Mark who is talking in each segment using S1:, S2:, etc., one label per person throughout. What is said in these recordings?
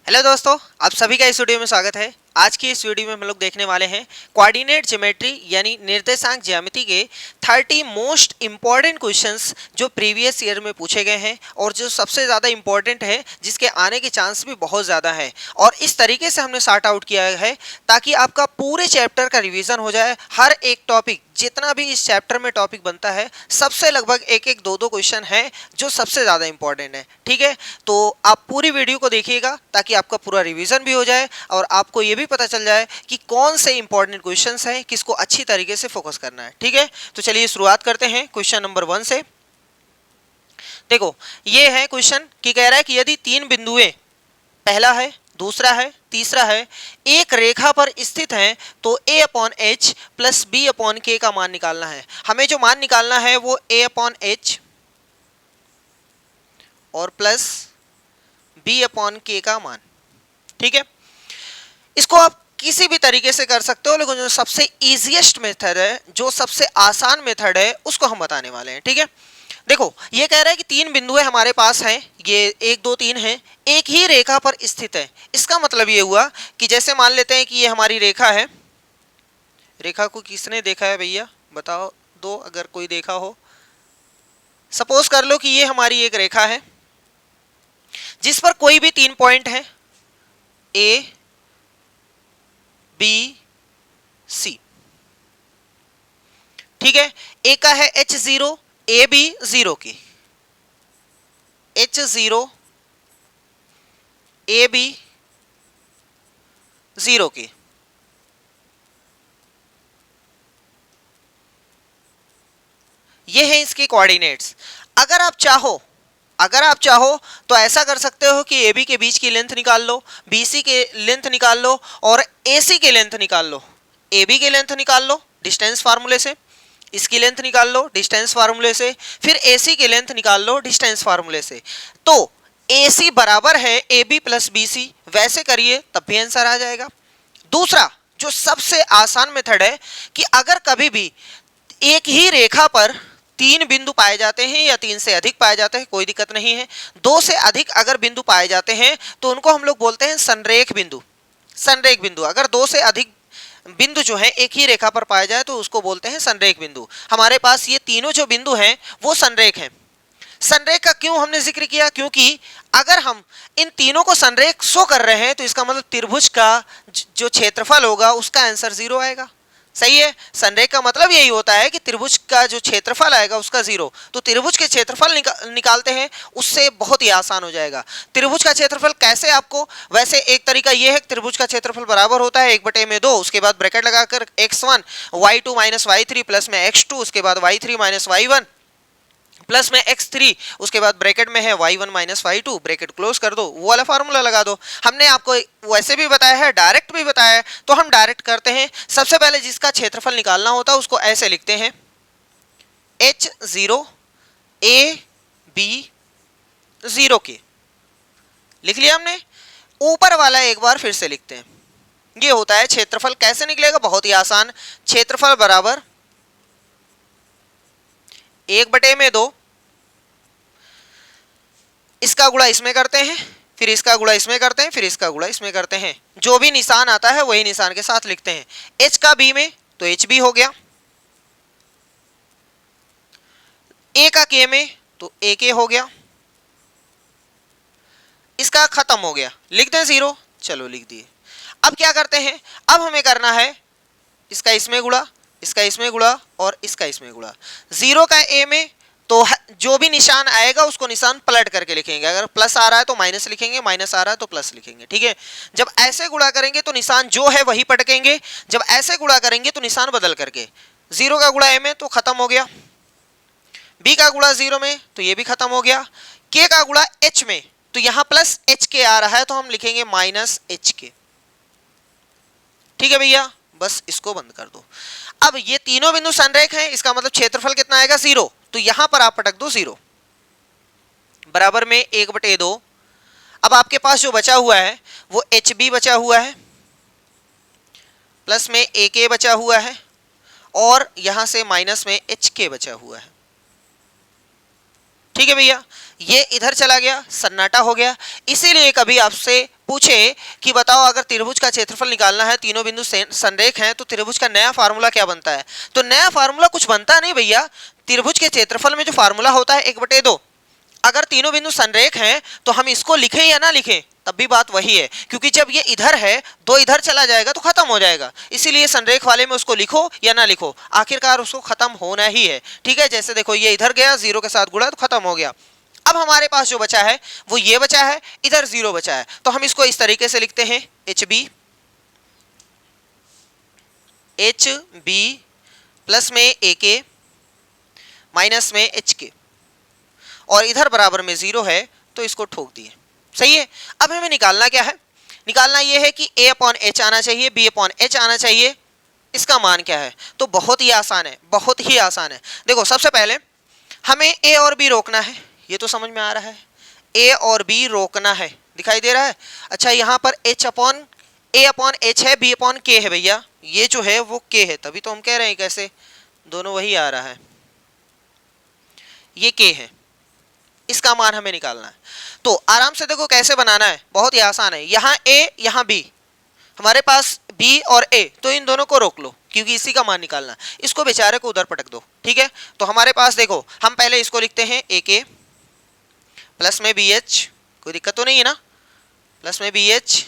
S1: Hello दोस्तों, आप सभी का इस वीडियो में स्वागत है। आज की इस वीडियो में हम लोग देखने वाले हैं कोऑर्डिनेट ज्योमेट्री यानी निर्देशांक ज्यामिति के 30 मोस्ट इंपॉर्टेंट क्वेश्चंस जो प्रीवियस ईयर में पूछे गए हैं और जो सबसे ज़्यादा इंपॉर्टेंट है, जिसके आने के चांस भी बहुत ज़्यादा है। और इस तरीके से हमने सॉर्ट आउट किया है ताकि आपका पूरे चैप्टर का रिविजन हो जाए। हर एक टॉपिक, जितना भी इस चैप्टर में टॉपिक बनता है, सबसे लगभग एक एक दो दो क्वेश्चन है जो सबसे ज़्यादा इंपॉर्टेंट है। ठीक है, तो आप पूरी वीडियो को देखिएगा ताकि आपका पूरा रिवीजन भी हो जाए और आपको ये भी पता चल जाए कि कौन से इंपॉर्टेंट क्वेश्चंस हैं, किसको अच्छी तरीके से फोकस करना है। ठीक है, तो चलिए शुरुआत करते हैं क्वेश्चन नंबर 1 से। देखो, ये है क्वेश्चन कि कह रहा है कि यदि तीन बिंदुएं, पहला है, दूसरा है, तीसरा है, एक रेखा पर स्थित हैं तो a upon H plus B upon K का मान निकालना है। हमें जो मान निकालना है वो a अपॉन एच और प्लस बी अपॉन के का मान। ठीक है, इसको आप किसी भी तरीके से कर सकते हो, लेकिन जो सबसे इजीएस्ट मेथड है, जो सबसे आसान मेथड है, उसको हम बताने वाले हैं। ठीक है, देखो ये कह रहा है कि तीन बिंदुएं हमारे पास हैं, ये 1 2 3 हैं, एक ही रेखा पर स्थित है। इसका मतलब ये हुआ कि जैसे मान लेते हैं कि ये हमारी रेखा है। रेखा को किसने देखा है भैया, बताओ दो, अगर कोई देखा हो। सपोज कर लो कि ये हमारी एक रेखा है जिस पर कोई भी 3 पॉइंट है, ए बी सी। ठीक है, ए का है H0, ए बी 0 की, H0 ए बी 0 की। ये है इसके कोऑर्डिनेट्स। अगर आप चाहो तो ऐसा कर सकते हो कि ए बी के बीच की लेंथ निकाल लो, बी सी के लेंथ निकाल लो और ए सी के लेंथ निकाल लो। ए बी के लेंथ निकाल लो डिस्टेंस फार्मूले से, इसकी लेंथ निकाल लो डिस्टेंस फार्मूले से, फिर ए सी की लेंथ निकाल लो डिस्टेंस फार्मूले से। तो ए सी बराबर है A B plus B C, वैसे करिए तब भी आंसर आ जाएगा। दूसरा जो सबसे आसान मेथड है कि अगर कभी भी एक ही रेखा पर तीन बिंदु पाए जाते हैं या तीन से अधिक पाए जाते हैं, कोई दिक्कत नहीं है। दो से अधिक अगर बिंदु पाए जाते हैं तो उनको हम लोग बोलते हैं संरेख बिंदु। संरेख बिंदु, अगर दो से अधिक बिंदु जो है एक ही रेखा पर पाए जाए तो उसको बोलते हैं संरेख बिंदु। हमारे पास ये तीनों जो बिंदु हैं वो संरेख हैं। संरेख का क्यों हमने जिक्र किया, क्योंकि अगर हम इन तीनों को संरेख शो कर रहे हैं तो इसका मतलब त्रिभुज का जो क्षेत्रफल होगा उसका आंसर 0 आएगा। सही है, संरेख का मतलब यही होता है कि त्रिभुज का जो क्षेत्रफल आएगा उसका 0। तो त्रिभुज के क्षेत्रफल निकालते हैं, उससे बहुत ही आसान हो जाएगा। त्रिभुज का क्षेत्रफल कैसे, आपको वैसे एक तरीका ये है कि त्रिभुज का क्षेत्रफल बराबर होता है 1/2, उसके बाद ब्रैकेट लगाकर x1 y2 minus y3 plus में x2, उसके बाद y3 माइनस y1 प्लस में x3, उसके बाद ब्रैकेट में है y1 minus y2, bracket close कर दो, वो वाला फार्मूला लगा दो। हमने आपको वैसे भी बताया है, डायरेक्ट भी बताया है, तो हम डायरेक्ट करते हैं। सबसे पहले जिसका क्षेत्रफल निकालना होता है उसको ऐसे लिखते हैं, H0 A B 0 के। लिख लिया हमने। ऊपर वाला एक बार फिर से लिखते हैं, ये होता है क्षेत्रफल। कैसे निकलेगा, बहुत ही आसान, क्षेत्रफल बराबर 1/2, इसका गुणा इसमें करते हैं, फिर इसका गुणा इसमें करते हैं, फिर इसका गुणा इसमें करते हैं। जो भी निशान आता है वही निशान के साथ लिखते हैं। h का b में तो एच बी हो गया, a का k में तो ए के हो गया, इसका खत्म हो गया, लिख दें 0। चलो लिख दिए। अब क्या करते हैं, अब हमें करना है इसका इसमें गुणा, इसका इसमें गुणा और इसका इसमें गुणा। 0 का a में तो जो भी निशान आएगा उसको निशान पलट करके लिखेंगे। अगर प्लस आ रहा है तो माइनस लिखेंगे, माइनस आ रहा है तो प्लस लिखेंगे। ठीक है, जब ऐसे गुणा करेंगे तो निशान जो है वही पटकेंगे, जब ऐसे गुणा करेंगे तो निशान बदल करके। 0 का गुणा ए में तो खत्म हो गया, बी का गुणा 0 में तो ये भी खत्म हो गया, के का गुणा एच में तो यहां प्लस एच के आ रहा है तो हम लिखेंगे माइनस एच के। ठीक है भैया, बस इसको बंद कर दो। अब ये तीनों बिंदु संरेख हैं, इसका मतलब क्षेत्रफल कितना आएगा 0, तो यहां पर आप पटक दो 0 बराबर में 1/2। अब आपके पास जो बचा हुआ है वो एच बी बचा हुआ है, प्लस में ए के बचा हुआ है और यहां से माइनस में एच के बचा हुआ है। ठीक है भैया, ये इधर चला गया, सन्नाटा हो गया। इसीलिए कभी आपसे पूछे कि बताओ अगर त्रिभुज का क्षेत्रफल निकालना है, तीनों बिंदु संरेख हैं, तो त्रिभुज का नया फार्मूला क्या बनता है? तो नया फार्मूला कुछ बनता नहीं भैया। त्रिभुज के क्षेत्रफल में जो फार्मूला होता है 1/2। अगर तीनों बिंदु संरेख हैं तो हम इसको लिखें या ना लिखें तब भी बात वही है, क्योंकि जब ये इधर है 2 इधर चला जाएगा तो खत्म हो जाएगा। इसीलिए संरेख वाले में उसको लिखो या ना लिखो, आखिरकार उसको खत्म होना ही है। ठीक है, जैसे देखो ये इधर गया, 0 के साथ गुणा तो खत्म हो गया। अब हमारे पास जो बचा है वो ये बचा है, इधर 0 बचा है, तो हम इसको इस तरीके से लिखते हैं HB प्लस में AK माइनस में HK, और इधर बराबर में 0 है तो इसको ठोक दिए। सही है। अब हमें निकालना क्या है? निकालना यह है कि A/H आना चाहिए, B/H आना चाहिए। इसका मान क्या है? तो बहुत ही आसान है, बहुत ही आसान है। देखो सबसे पहले हमें A और B रोकना है, ये तो समझ में आ रहा है। A और B रोकना है, दिखाई दे रहा है। अच्छा, यहाँ पर A/H है, B/K है भैया, ये जो है वो K है, तभी तो हम कह रहे हैं कैसे दोनों वही आ रहा है, ये K है। इसका मान हमें निकालना है। तो आराम से देखो कैसे बनाना है, बहुत ही आसान है। यहाँ A यहाँ B, हमारे पास B और A, तो इन दोनों को रोक लो क्योंकि इसी का मान निकालना है। इसको बेचारे को उधर पटक दो। ठीक है, तो हमारे पास देखो हम पहले इसको लिखते हैं AK प्लस में BH, कोई दिक्कत तो नहीं है ना, प्लस में BH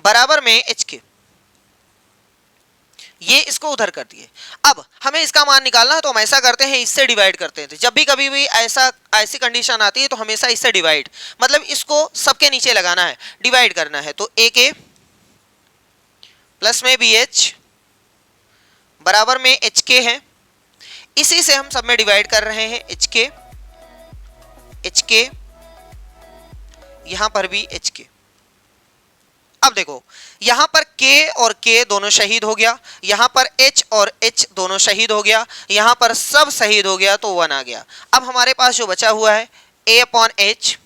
S1: बराबर में HK, ये इसको उधर कर दिए। अब हमें इसका मान निकालना है तो हम ऐसा करते हैं, इससे डिवाइड करते हैं। तो जब भी कभी भी ऐसी कंडीशन आती है तो हमेशा इससे डिवाइड, मतलब इसको सबके नीचे लगाना है, डिवाइड करना है। तो AK प्लस में BH बराबर में HK है, इसी से हम सब में डिवाइड कर रहे हैं। HK यहां पर भी HK। अब देखो यहां पर K और K दोनों शहीद हो गया, यहां पर H और H दोनों शहीद हो गया, यहां पर सब शहीद हो गया, तो 1 आ गया। अब हमारे पास जो बचा हुआ है A/H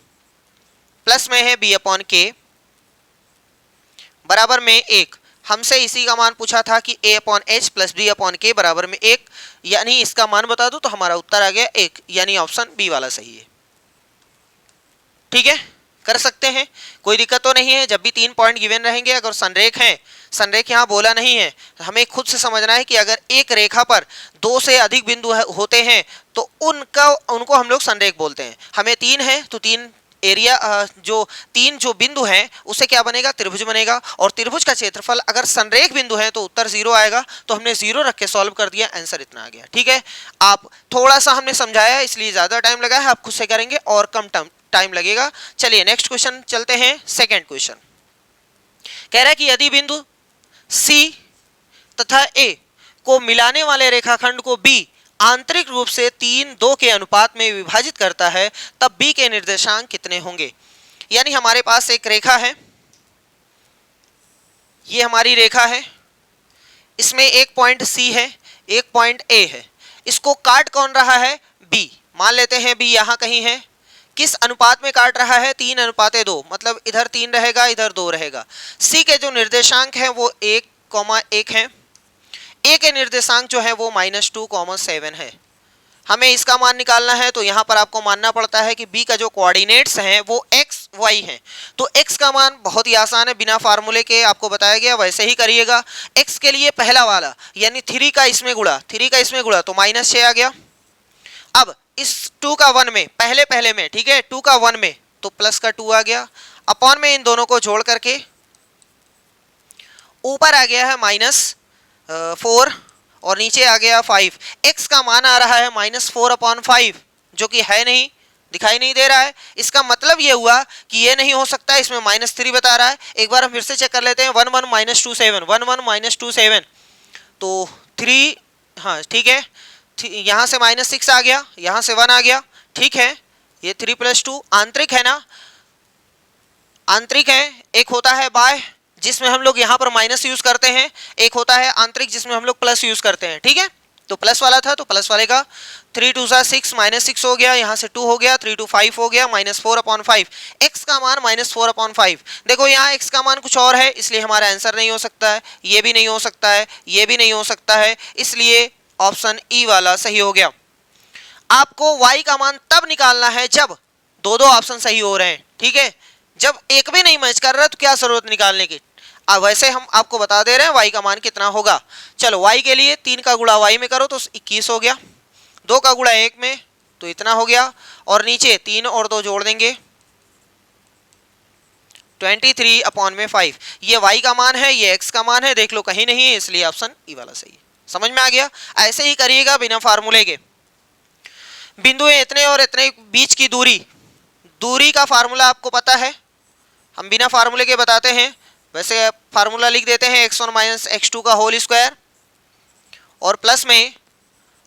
S1: प्लस में है B/K बराबर में 1। हमसे इसी का मान पूछा था कि A/H प्लस B/K बराबर में 1, यानी इसका मान बता दो तो हमारा उत्तर आ गया 1, यानी ऑप्शन बी वाला सही है। ठीक है, कर सकते हैं, कोई दिक्कत तो नहीं है। जब भी 3 पॉइंट गिवन रहेंगे, अगर संरेख है, संरेख यहाँ बोला नहीं है, हमें खुद से समझना है कि अगर एक रेखा पर 2 से अधिक बिंदु होते हैं तो उनको हम लोग संरेख बोलते हैं। हमें 3 है तो 3 एरिया जो बिंदु हैं उससे क्या बनेगा? त्रिभुज बनेगा। और त्रिभुज का क्षेत्रफल अगर संरेख बिंदु है तो उत्तर 0 आएगा, तो हमने 0 रख के सॉल्व कर दिया, आंसर इतना आ गया। ठीक है, आप थोड़ा सा हमने समझाया इसलिए ज़्यादा टाइम लगा है, आप खुद से करेंगे और कम टाइम लगेगा। चलिए नेक्स्ट क्वेश्चन चलते हैं। सेकंड क्वेश्चन कह रहा है कि यदि बिंदु C तथा A को मिलाने वाले रेखाखंड को B आंतरिक रूप से 3:2 के अनुपात में विभाजित करता है, तब B के निर्देशांक कितने होंगे? यानी हमारे पास एक रेखा है, ये हमारी रेखा है, इसमें एक पॉइंट C है, एक पॉइंट A है, इसको काट कौन रहा है? B। मान लेते हैं B यहाँ कहीं है। किस अनुपात में काट रहा है? 3:2, मतलब इधर 3 रहेगा, इधर 2 रहेगा। C के जो निर्देशांक है वो 1,1 है। A के निर्देशांक जो है वो -2,7 है। हमें इसका मान निकालना है, तो यहाँ पर आपको मानना पड़ता है कि B का जो कोऑर्डिनेट्स हैं वो x y हैं। तो x का मान बहुत ही आसान है, बिना फार्मूले के आपको बताया गया वैसे ही करिएगा। x के लिए पहला वाला यानी 3 का इसमें गुणा, 3 का इसमें गुणा तो -6 आ गया। अब इस 2 का 1 में पहले में, ठीक है, 2 का 1 में तो प्लस का 2 आ गया, अपॉन में इन दोनों को जोड़ करके ऊपर आ गया है -4 और नीचे आ गया 5। x का मान आ रहा है -4/5, जो कि है नहीं, दिखाई नहीं दे रहा है। इसका मतलब ये हुआ कि ये नहीं हो सकता, इसमें -3 बता रहा है। एक बार हम फिर से चेक कर लेते हैं। 1 1 -27, 1 1 -27, तो 3, हाँ ठीक है, यहाँ से -6 आ गया, यहाँ से 1 आ गया। ठीक है, ये 3 + 2 आंतरिक है ना, आंतरिक है। एक होता है बाय जिसमें हम लोग यहाँ पर माइनस यूज करते हैं, एक होता है आंतरिक जिसमें हम लोग प्लस यूज करते हैं। ठीक है, तो प्लस वाला था तो प्लस वाले का 3 2 6 -6 हो गया, यहाँ से 2 हो गया, 3 2 5 हो गया, -4/5। x का मान -4/5। देखो यहाँ x का मान कुछ और है, इसलिए हमारा आंसर नहीं हो सकता है, ये भी नहीं हो सकता है, ये भी नहीं हो सकता है, इसलिए ऑप्शन ई वाला सही हो गया। आपको y का मान तब निकालना है जब दो दो ऑप्शन सही हो रहे हैं, ठीक है। जब एक भी नहीं मैच कर रहा तो क्या जरूरत निकालने की। अब वैसे हम आपको बता दे रहे हैं y का मान कितना होगा। चलो y के लिए 3 का गुणा y में करो तो 21 हो गया, 2 का गुणा 1 में तो इतना हो गया, और नीचे 3 और 2 जोड़ देंगे 23/5। ये y का मान है, ये x का मान है, देख लो कहीं नहीं है, इसलिए ऑप्शन ई वाला सही है। समझ में आ गया। ऐसे ही करिएगा बिना फार्मूले के। बिंदु इतने और इतने बीच की दूरी का फार्मूला आपको पता है, हम बिना फार्मूले के बताते हैं। वैसे फार्मूला लिख देते हैं x1 माइनस x2 का होल स्क्वायर और प्लस में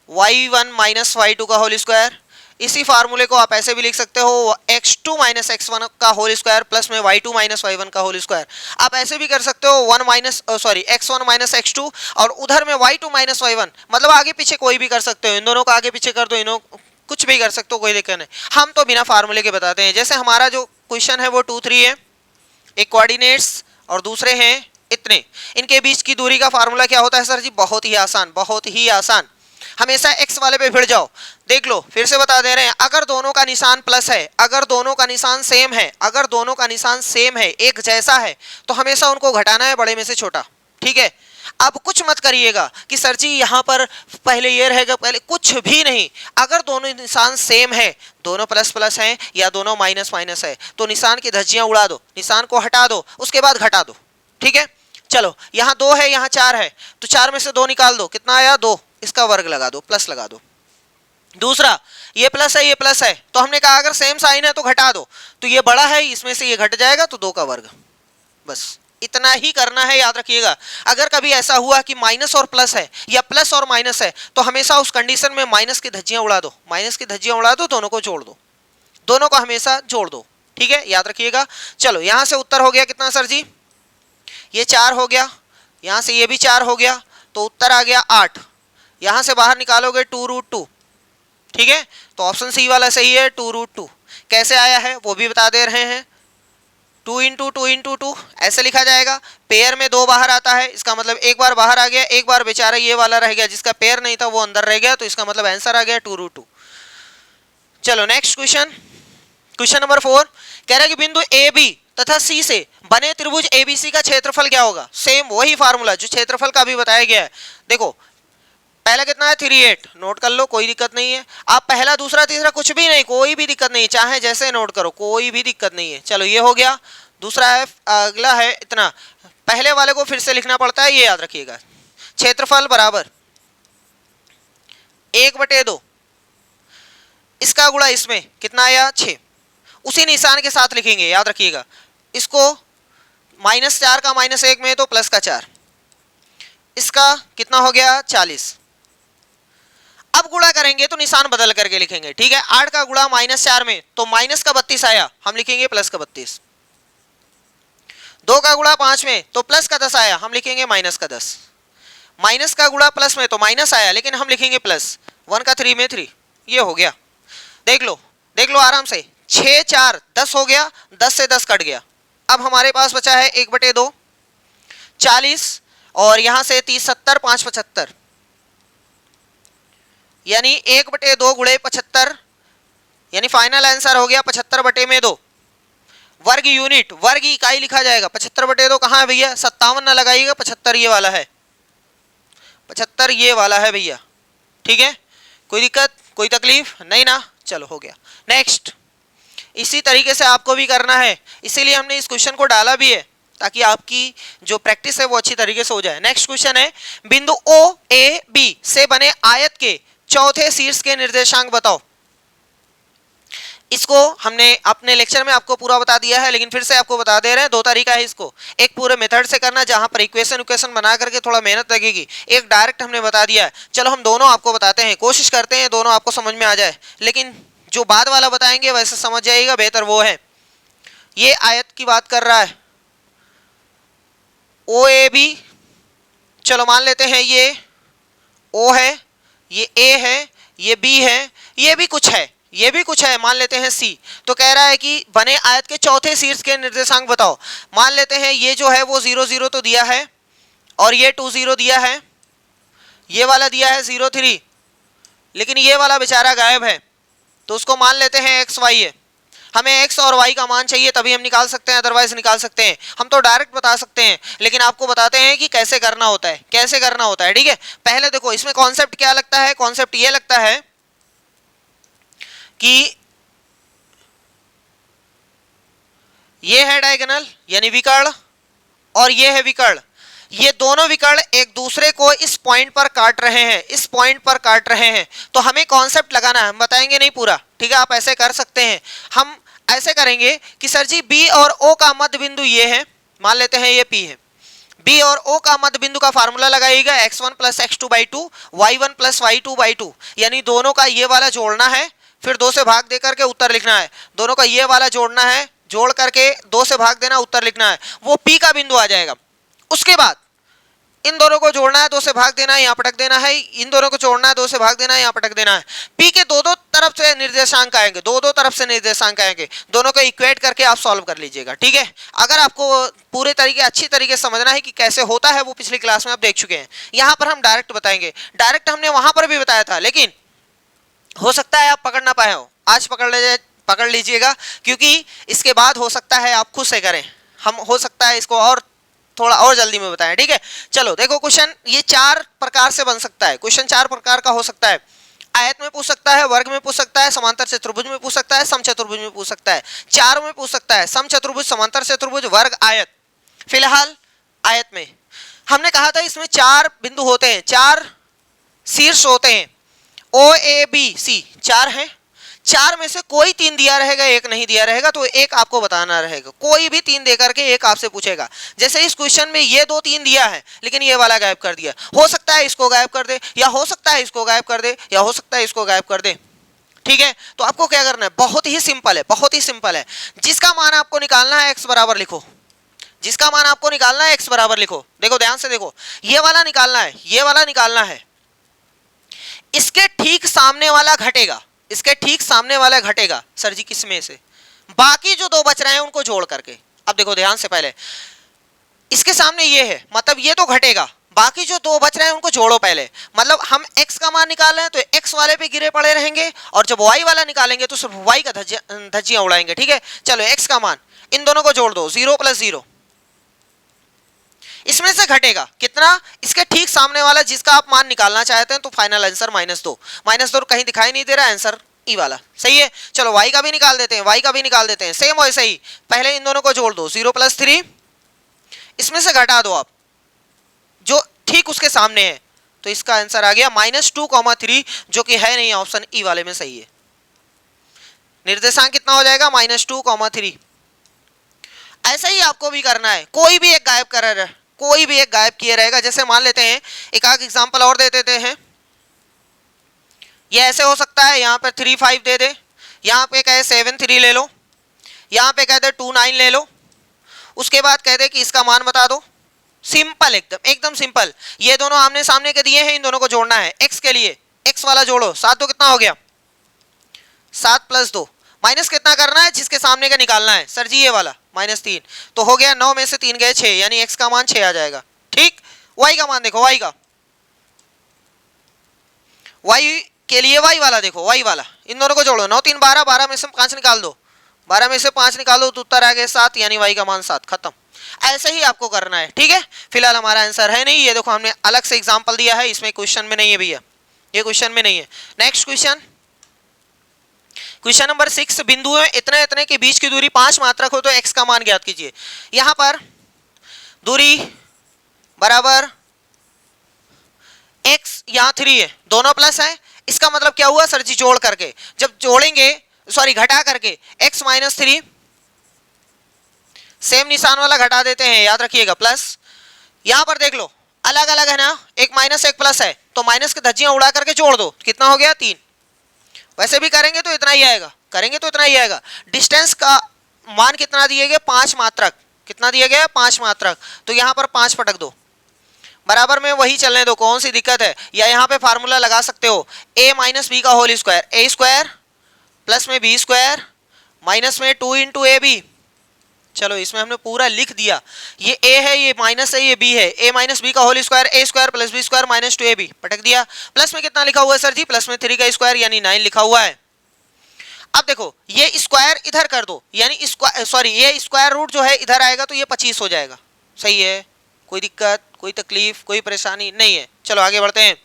S1: y1 माइनस y2 का होल स्क्वायर। इसी फार्मूले को आप ऐसे भी लिख सकते हो x2 माइनस x1 का होल स्क्वायर प्लस में y2 माइनस y1 का होल स्क्वायर। आप ऐसे भी कर सकते हो x1 माइनस x2 और उधर में y2 माइनस y1, मतलब आगे पीछे कोई भी कर सकते हो, इन दोनों को आगे पीछे कर दो, इन्हों कुछ भी कर सकते हो, कोई दिक्कत नहीं। हम तो बिना फार्मूले के बताते हैं। जैसे हमारा जो क्वेश्चन है वो 2, 3 है, एक कोऑर्डिनेट्स और दूसरे हैं इतने, इनके बीच की दूरी का फार्मूला क्या होता है सर जी? बहुत ही आसान, बहुत ही आसान। हमेशा x वाले पे भिड़ जाओ। देख लो फिर से बता दे रहे हैं, अगर दोनों का निशान प्लस है, अगर दोनों का निशान सेम है, अगर दोनों का निशान सेम है, एक जैसा है, तो हमेशा उनको घटाना है बड़े में से छोटा, ठीक है। अब कुछ मत करिएगा कि सर जी यहाँ पर पहले ये रहेगा, पहले कुछ भी नहीं। अगर दोनों निशान सेम है, दोनों प्लस प्लस हैं या दोनों माइनस माइनस है, तो निशान की धज्जियां उड़ा दो, निशान को हटा दो, उसके बाद घटा दो, ठीक है। चलो यहाँ 2 है, यहाँ 4 है, तो 4 में से 2 निकाल दो, कितना आया? 2, इसका वर्ग लगा दो, प्लस लगा दो। दूसरा ये प्लस है, ये प्लस है, तो हमने कहा अगर सेम साइन है तो घटा दो, तो ये बड़ा है, इसमें से ये घट जाएगा, तो 2 का वर्ग। बस इतना ही करना है, याद रखिएगा। अगर कभी ऐसा हुआ कि माइनस और प्लस है या प्लस और माइनस है, तो हमेशा उस कंडीशन में माइनस की धज्जियां उड़ा दो, माइनस की धज्जियां उड़ा दो, दोनों को जोड़ दो, दोनों को हमेशा जोड़ दो, ठीक है, याद रखिएगा। चलो यहां से उत्तर हो गया कितना सर जी? ये 4 हो गया, यहां से ये भी 4 हो गया, तो उत्तर आ गया 8। यहां से बाहर निकालोगे 2√2, ठीक है, तो ऑप्शन सी वाला सही है, 2√2। कैसे आया है वो भी बता दे रहे हैं, 2 इंटू 2 इंटू 2 ऐसे लिखा जाएगा। पेयर में 2 बाहर आता है, इसका मतलब एक बार बाहर आ गया, एक बार बेचारा ये वाला रह गया, जिसका पेयर नहीं था वो अंदर रह गया, तो इसका मतलब आंसर आ गया 2√2। चलो नेक्स्ट क्वेश्चन, क्वेश्चन नंबर 4 कह रहा है कि बिंदु ए बी तथा सी से बने त्रिभुज एबीसी का क्षेत्रफल क्या होगा? सेम वही फार्मूला जो क्षेत्रफल का भी बताया गया है। देखो पहला कितना है? 38, नोट कर लो, कोई दिक्कत नहीं है। आप पहला दूसरा तीसरा कुछ भी नहीं, कोई भी दिक्कत नहीं, चाहे जैसे नोट करो, कोई भी दिक्कत नहीं है। चलो ये हो गया। दूसरा है, अगला है इतना, पहले वाले को फिर से लिखना पड़ता है, ये याद रखिएगा। क्षेत्रफल बराबर 1/2, इसका गुणा इसमें कितना आया? 6। उसी निशान के साथ लिखेंगे, याद रखिएगा। इसको -4 का -1 में तो प्लस का 4, इसका कितना हो गया? 40। अब गुणा करेंगे तो निशान बदल करके लिखेंगे, ठीक है। 8 का गुणा -4 में तो माइनस का 32 आया, हम लिखेंगे प्लस का 32। 2 का गुणा 5 में तो प्लस का 10 आया, हम लिखेंगे माइनस का 10। माइनस का गुणा प्लस में तो माइनस आया, लेकिन हम लिखेंगे प्लस। 1 का 3 में 3, ये हो गया। देख लो आराम से, 6 4 10 हो गया, 10 से 10 कट गया। अब हमारे पास बचा है 1/2, 40, और यहां से 30 70 5 75, यानी 1/2 गुणे 75, यानी फाइनल आंसर हो गया 75/2। वर्ग यूनिट, वर्ग इकाई लिखा जाएगा। 75/2 कहाँ है भैया? 57 ना लगाइएगा, 75 ये वाला है, 75 ये वाला है भैया, ठीक है। कोई दिक्कत, कोई तकलीफ नहीं ना? चलो हो गया। नेक्स्ट, इसी तरीके से आपको भी करना है, इसीलिए हमने इस क्वेश्चन को डाला भी है, ताकि आपकी जो प्रैक्टिस है वो अच्छी तरीके से हो जाए। नेक्स्ट क्वेश्चन है, बिंदु ओ ए बी से बने आयत के चौथे शीर्ष के निर्देशांक बताओ। इसको हमने अपने लेक्चर में आपको पूरा बता दिया है, लेकिन फिर से आपको बता दे रहे हैं। 2 तरीका है इसको, एक पूरे मेथड से करना जहां पर इक्वेशन बना करके थोड़ा मेहनत लगेगी, एक डायरेक्ट हमने बता दिया है। चलो हम दोनों आपको बताते हैं, कोशिश करते हैं दोनों आपको समझ में आ जाए, लेकिन जो बाद वाला बताएंगे वैसे समझ जाइएगा, बेहतर वो है। ये आयत की बात कर रहा है, ओ ए बी, चलो मान लेते हैं ये ओ है, ये ए है, ये बी है, ये भी कुछ है, ये भी कुछ है, मान लेते हैं सी। तो कह रहा है कि बने आयत के चौथे शीर्ष के निर्देशांक बताओ। मान लेते हैं ये जो है वो 0 0 तो दिया है, और ये 2 0 दिया है, ये वाला दिया है 0 3, लेकिन ये वाला बेचारा गायब है, तो उसको मान लेते हैं एक्स वाई है। हमें एक्स और वाई का मान चाहिए तभी हम निकाल सकते हैं, अदरवाइज निकाल सकते हैं। हम तो डायरेक्ट बता सकते हैं, लेकिन आपको बताते हैं कि कैसे करना होता है, कैसे करना होता है। ठीक है, पहले देखो इसमें कॉन्सेप्ट क्या लगता है, कॉन्सेप्ट ये लगता है कि ये है डायगोनल यानी विकर्ण, और ये है विकर्ण। ये दोनों विकर्ण एक दूसरे को इस पॉइंट पर काट रहे हैं, इस पॉइंट पर काट रहे हैं। तो हमें कॉन्सेप्ट लगाना है, हम बताएंगे नहीं पूरा, ठीक है, आप ऐसे कर सकते हैं। हम ऐसे करेंगे कि सर जी बी और ओ का मध्य बिंदु ये है, मान लेते हैं ये पी है। बी और ओ का मध्य बिंदु का फार्मूला लगाइएगा x1 plus x2/2 y1 plus y2/2, यानी दोनों का ये वाला जोड़ना है, फिर 2 से भाग दे करके उत्तर लिखना है। दोनों का ये वाला जोड़ना है, जोड़ करके 2 से भाग देना, उत्तर लिखना है। वो पी का बिंदु आ जाएगा। उसके बाद इन दोनों को जोड़ना है, 2 से भाग देना है, यहाँ पटक देना है। इन दोनों को जोड़ना है, 2 से भाग देना है, यहाँ पटक देना है। पी के दो तरफ से निर्देशांक आएंगे, दो तरफ से निर्देशांक आएंगे, दोनों को इक्वेट करके आप सॉल्व कर लीजिएगा। ठीक है, अगर आपको पूरे तरीके अच्छी तरीके से समझना है कि कैसे होता है, वो पिछली क्लास में आप देख चुके हैं। यहाँ पर हम डायरेक्ट बताएंगे, डायरेक्ट हमने वहां पर भी बताया था, लेकिन हो सकता है आप पकड़ ना पाए हो। आज पकड़ लीजिएगा, क्योंकि इसके बाद हो सकता है आप खुद से करें, हम हो सकता है इसको और थोड़ा और जल्दी में बताएं। ठीक है, चलो देखो क्वेश्चन ये 4 प्रकार से बन सकता है। क्वेश्चन 4 प्रकार का हो सकता है। आयत में पूछ सकता है, वर्ग में पूछ सकता है, समांतर चतुर्भुज में पूछ सकता है, समचतुर्भुज में पूछ सकता है। 4 में पूछ सकता है, समचतुर्भुज, समांतर चतुर्भुज, वर्ग, आयत। फिलहाल आयत में हमने कहा था इसमें 4 बिंदु होते हैं, 4 शीर्ष होते हैं, ओ ए बी सी 4 हैं। 4 में से कोई 3 दिया रहेगा, एक नहीं दिया रहेगा, तो एक आपको बताना रहेगा। कोई भी 3 देकर के एक आपसे पूछेगा। जैसे इस क्वेश्चन में ये 2 3 दिया है, लेकिन ये वाला गायब कर दिया। हो सकता है इसको गायब कर दे, या हो सकता है इसको गायब कर दे, या हो सकता है इसको गायब कर दे। ठीक है, तो आपको क्या करना है, बहुत ही सिंपल है, बहुत ही सिंपल है। जिसका मान आपको निकालना है, एक्स बराबर लिखो। जिसका मान आपको निकालना है, एक्स बराबर लिखो। देखो ध्यान से देखो, ये वाला निकालना है, ये वाला निकालना है। इसके ठीक सामने वाला घटेगा, इसके ठीक सामने वाला घटेगा सर जी किसमें से, बाकी जो 2 बच रहे हैं उनको जोड़ करके। अब देखो ध्यान से, पहले इसके सामने ये है, मतलब ये तो घटेगा, बाकी जो 2 बच रहे हैं उनको जोड़ो पहले। मतलब हम x का मान निकाल रहे हैं तो x वाले पे गिरे पड़े रहेंगे, और जब y वाला निकालेंगे तो सिर्फ y का धज्जियां उड़ाएंगे। ठीक है, चलो x का मान इन दोनों को जोड़ दो, 0 + 0, इसमें से घटेगा कितना, इसके ठीक सामने वाला जिसका आप मान निकालना चाहते हैं। तो फाइनल आंसर -2 कहीं दिखाई नहीं दे रहा, आंसर ई वाला सही है। चलो y का भी निकाल देते हैं, y का भी निकाल देते हैं, सेम वैसे ही। पहले इन दोनों को जोड़ दो, 0 + 3, इसमें से घटा दो आप जो ठीक उसके सामने है, तो इसका आंसर आ गया -2, 3, जो कि है नहीं, ऑप्शन ई वाले में सही है। निर्देशांक कितना हो जाएगा, -2, 3। ऐसा ही आपको भी करना है, कोई भी एक गायब कर रहा है, कोई भी एक गायब किए रहेगा। जैसे मान लेते हैं, एक आध एग्जांपल और दे देते हैं। ये ऐसे हो सकता है, यहाँ पर 3 5 दे दे, यहाँ पे कहे 7 3 ले लो, यहाँ पे कह दे 2 9 ले लो, उसके बाद कह दे कि इसका मान बता दो। सिंपल, एकदम एकदम सिंपल। ये दोनों आमने सामने के दिए हैं, इन दोनों को जोड़ना है। x के लिए x वाला जोड़ो, 7 2 कितना हो गया, 7 + 2, माइनस कितना करना है, जिसके सामने का निकालना है सर जी ये वाला, -3, तो हो गया 9 में से 3 गए 6, यानी x का मान 6 आ जाएगा। ठीक, y का मान देखो, y का, y के लिए y वाला देखो, y वाला, इन दोनों को जोड़ो, 9 3 12, 12 में से 5 निकाल दो, 12 में से 5 निकालो तो उत्तर आ गया 7, यानी y का मान 7, खत्म। ऐसे ही आपको करना है। ठीक है, फिलहाल हमारा आंसर है नहीं, ये देखो हमने अलग से एग्जांपल दिया है, इसमें क्वेश्चन में नहीं है भैया, ये क्वेश्चन में नहीं है। नेक्स्ट क्वेश्चन, क्वेश्चन नंबर 6, बिंदुओं इतने इतने के बीच की दूरी 5 मात्रक हो तो x का मान ज्ञात कीजिए। यहां पर दूरी बराबर x, यहाँ 3 है, दोनों प्लस है। इसका मतलब क्या हुआ सर जी, जोड़ करके, जब जोड़ेंगे, सॉरी घटा करके, x - 3, सेम निशान वाला घटा देते हैं, याद रखिएगा, प्लस। यहां पर देख लो अलग अलग है ना, एक माइनस एक प्लस है, तो माइनस की धज्जियां उड़ा करके जोड़ दो, कितना हो गया 3। वैसे भी करेंगे तो इतना ही आएगा, करेंगे तो इतना ही आएगा। डिस्टेंस का मान कितना दिए गए, 5 मात्रक, कितना दिया गया, 5 मात्रक, तो यहाँ पर 5 पटक दो, बराबर में वही चलने दो, कौन सी दिक्कत है। या यहाँ पे फार्मूला लगा सकते हो, a - b का होल स्क्वायर, a² प्लस में b² माइनस में 2 × ab, चलो इसमें हमने पूरा लिख दिया, ये a है, ये माइनस है, ये b है, a माइनस बी का whole square, A square plus B square minus 2ab पटक दिया। प्लस में कितना लिखा हुआ है सर जी, प्लस में 3 का स्क्वायर यानी 9 लिखा हुआ है। अब देखो ये स्क्वायर इधर कर दो, यानी सॉरी ये स्क्वायर रूट जो है इधर आएगा तो ये 25 हो जाएगा। सही है, कोई दिक्कत, कोई तकलीफ, कोई परेशानी नहीं है। चलो आगे बढ़ते हैं।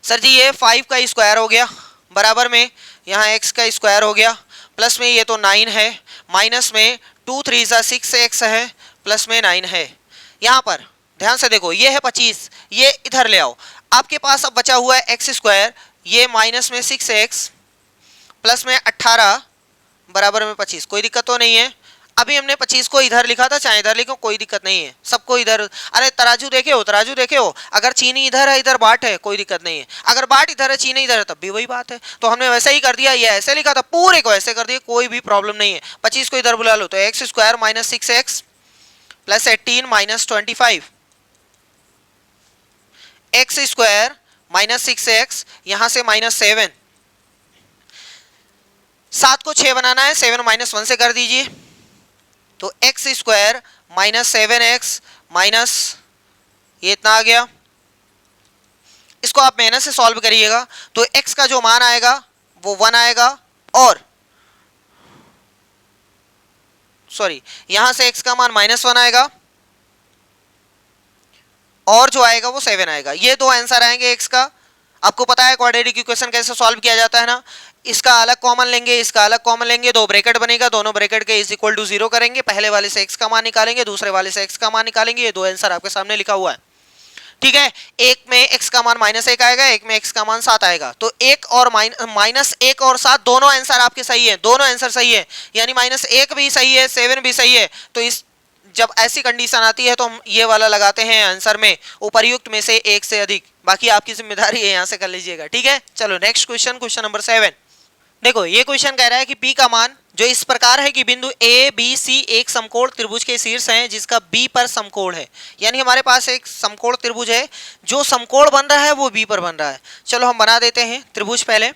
S1: सर जी ये 5 का स्क्वायर हो गया, बराबर में यहाँ x का स्क्वायर हो गया, प्लस में ये तो 9 है, माइनस में 2 3 6x है, प्लस में 9 है। यहाँ पर ध्यान से देखो ये है 25, ये इधर ले आओ, आपके पास अब बचा हुआ है एक्स स्क्वायर, ये माइनस में 6x प्लस में 18 बराबर में 25। कोई दिक्कत तो नहीं है। अभी हमने 25 को इधर लिखा था, चाहे इधर लिखो कोई दिक्कत नहीं है, सबको इधर। अरे तराजू देखे हो, तराजू देखे हो, अगर चीनी इधर है इधर बाट है कोई दिक्कत नहीं है, अगर बाट इधर है चीनी इधर है तब भी वही बात है। तो हमने वैसे ही कर दिया, ये ऐसे लिखा था पूरे को ऐसे कर दिया, कोई भी प्रॉब्लम नहीं है। 25 को इधर बुला लो तो x square minus 6x plus 18 minus 25, x square minus 6x यहाँ से माइनस 7, 7 को 6 बनाना है, 7 माइनस 1 से कर दीजिए तो x square minus 7x minus ये इतना आ गया। इसको आप मेहनत से सॉल्व करिएगा तो x का जो मान आएगा वो 1 आएगा, और सॉरी यहां से x का मान -1 आएगा और जो आएगा वो 7 आएगा। ये दो आंसर आएंगे x का। आपको पता है क्वाड्रेटिक इक्वेशन कैसे सॉल्व किया जाता है ना, इसका अलग कॉमन लेंगे, इसका अलग कॉमन लेंगे, दो ब्रैकेट बनेगा, दोनों ब्रैकेट के इज इक्वल टू 0 करेंगे, पहले वाले से x का मान निकालेंगे, दूसरे वाले से x का मान निकालेंगे। ये दो आंसर आपके सामने लिखा हुआ है, ठीक है। एक में x का मान -1 आएगा, एक में x का मान 7 आएगा, तो एक और -1 और 7 दोनों आंसर आपके सही है, दोनों आंसर सही है, यानी -1 भी सही है, 7 भी सही है। तो इस जब ऐसी कंडीशन आती है तो हम ये वाला लगाते हैं आंसर में, उपर्युक्त में से एक से अधिक, बाकी आपकी जिम्मेदारी है, यहाँ से कर लीजिएगा, ठीक है। चलो नेक्स्ट क्वेश्चन, क्वेश्चन नंबर 7। देखो ये क्वेश्चन कह रहा है कि P का मान जो इस प्रकार है कि बिंदु A B C एक समकोण त्रिभुज के शीर्ष हैं जिसका B पर समकोण है, यानी हमारे पास एक समकोण त्रिभुज है, जो समकोण बन रहा है वो B पर बन रहा है। चलो हम बना देते हैं त्रिभुज। पहले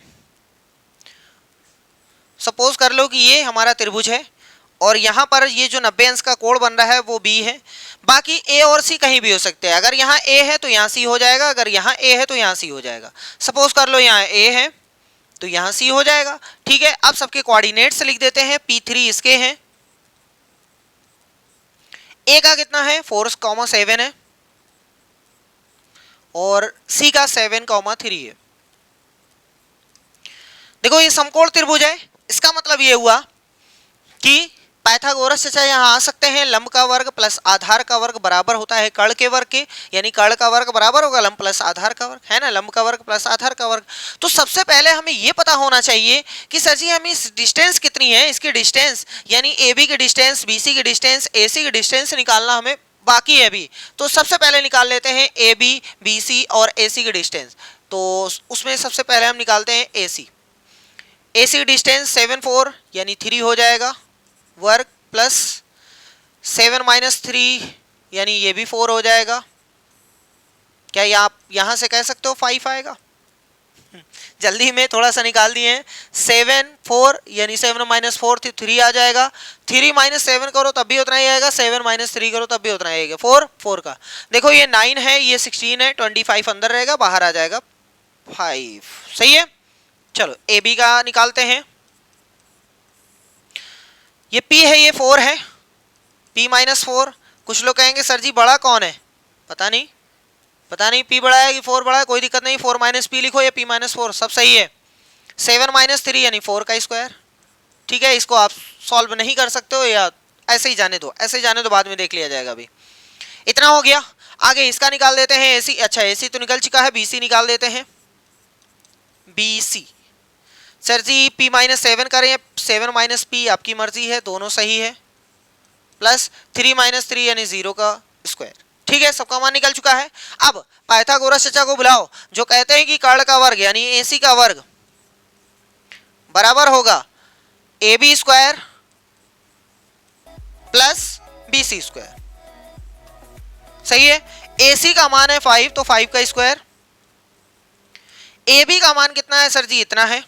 S1: सपोज कर लो कि ये हमारा त्रिभुज है और यहाँ पर ये जो 90 अंश का कोण बन रहा है वो B है, बाकी A और C कहीं भी हो सकते हैं। अगर यहाँ A है तो यहाँ C हो जाएगा, अगर यहाँ A है तो यहाँ C हो जाएगा। सपोज कर लो यहाँ A है तो यहाँ C हो जाएगा, ठीक है। अब सबके कोऑर्डिनेट्स लिख देते हैं। P3 इसके हैं, A का कितना है 4,7 है और C का 7,3 है। देखो ये समकोण त्रिभुज है, इसका मतलब ये हुआ कि पाइथागोरस से चाहे यहाँ आ सकते हैं, लंब का वर्ग प्लस आधार का वर्ग बराबर होता है कर्ण के वर्ग के, यानी कर्ण का वर्ग बराबर होगा लंब प्लस आधार का वर्ग, है ना, लंब का वर्ग प्लस आधार का वर्ग। तो सबसे पहले हमें ये पता होना चाहिए कि सर जी हमें इस डिस्टेंस कितनी है, इसकी डिस्टेंस यानी AB की डिस्टेंस, BC की डिस्टेंस, AC की डिस्टेंस निकालना हमें बाकी है अभी। तो सबसे पहले निकाल लेते हैं AB BC और AC की डिस्टेंस। तो उसमें सबसे पहले हम निकालते हैं AC की डिस्टेंस 7 4 यानी 3 हो जाएगा वर्ग, प्लस 7 माइनस 3 यानी ये भी 4 हो जाएगा। क्या ये आप यहाँ से कह सकते हो 5 आएगा? जल्दी में थोड़ा सा निकाल दिए हैं। 7 4 यानी 7 माइनस 4 3 आ जाएगा, 3 माइनस 7 करो तब भी उतना ही आएगा, 7 माइनस 3 करो तब भी उतना ही आएगा, 4 4 का। देखो ये 9 है, ये 16 है, 25 अंदर रहेगा, बाहर आ जाएगा 5। सही है। चलो AB का निकालते हैं। ये P है, ये 4 है, P माइनस 4। कुछ लोग कहेंगे सर जी बड़ा कौन है, पता नहीं P बड़ा है कि 4 बड़ा है, कोई दिक्कत नहीं, 4 माइनस P लिखो या P माइनस 4 सब सही है। 7 माइनस 3 यानी 4 का स्क्वायर, ठीक है। इसको आप सॉल्व नहीं कर सकते हो या ऐसे ही जाने दो, ऐसे ही जाने दो, बाद में देख लिया जाएगा। अभी इतना हो गया। आगे इसका निकाल देते हैं AC। अच्छा AC तो निकल चुका है, BC निकाल देते हैं। BC सर जी P माइनस 7 करें या 7 माइनस P, आपकी मर्जी है, दोनों सही है, प्लस 3 माइनस 3 यानी 0 का स्क्वायर, ठीक है। सबका मान निकल चुका है। अब पाइथागोरस चचा को बुलाओ जो कहते हैं कि कर्ण का वर्ग यानी AC का वर्ग बराबर होगा AB square plus BC square. सही है। AC का मान है 5 तो 5 का स्क्वायर, AB का मान कितना है सर जी, इतना है,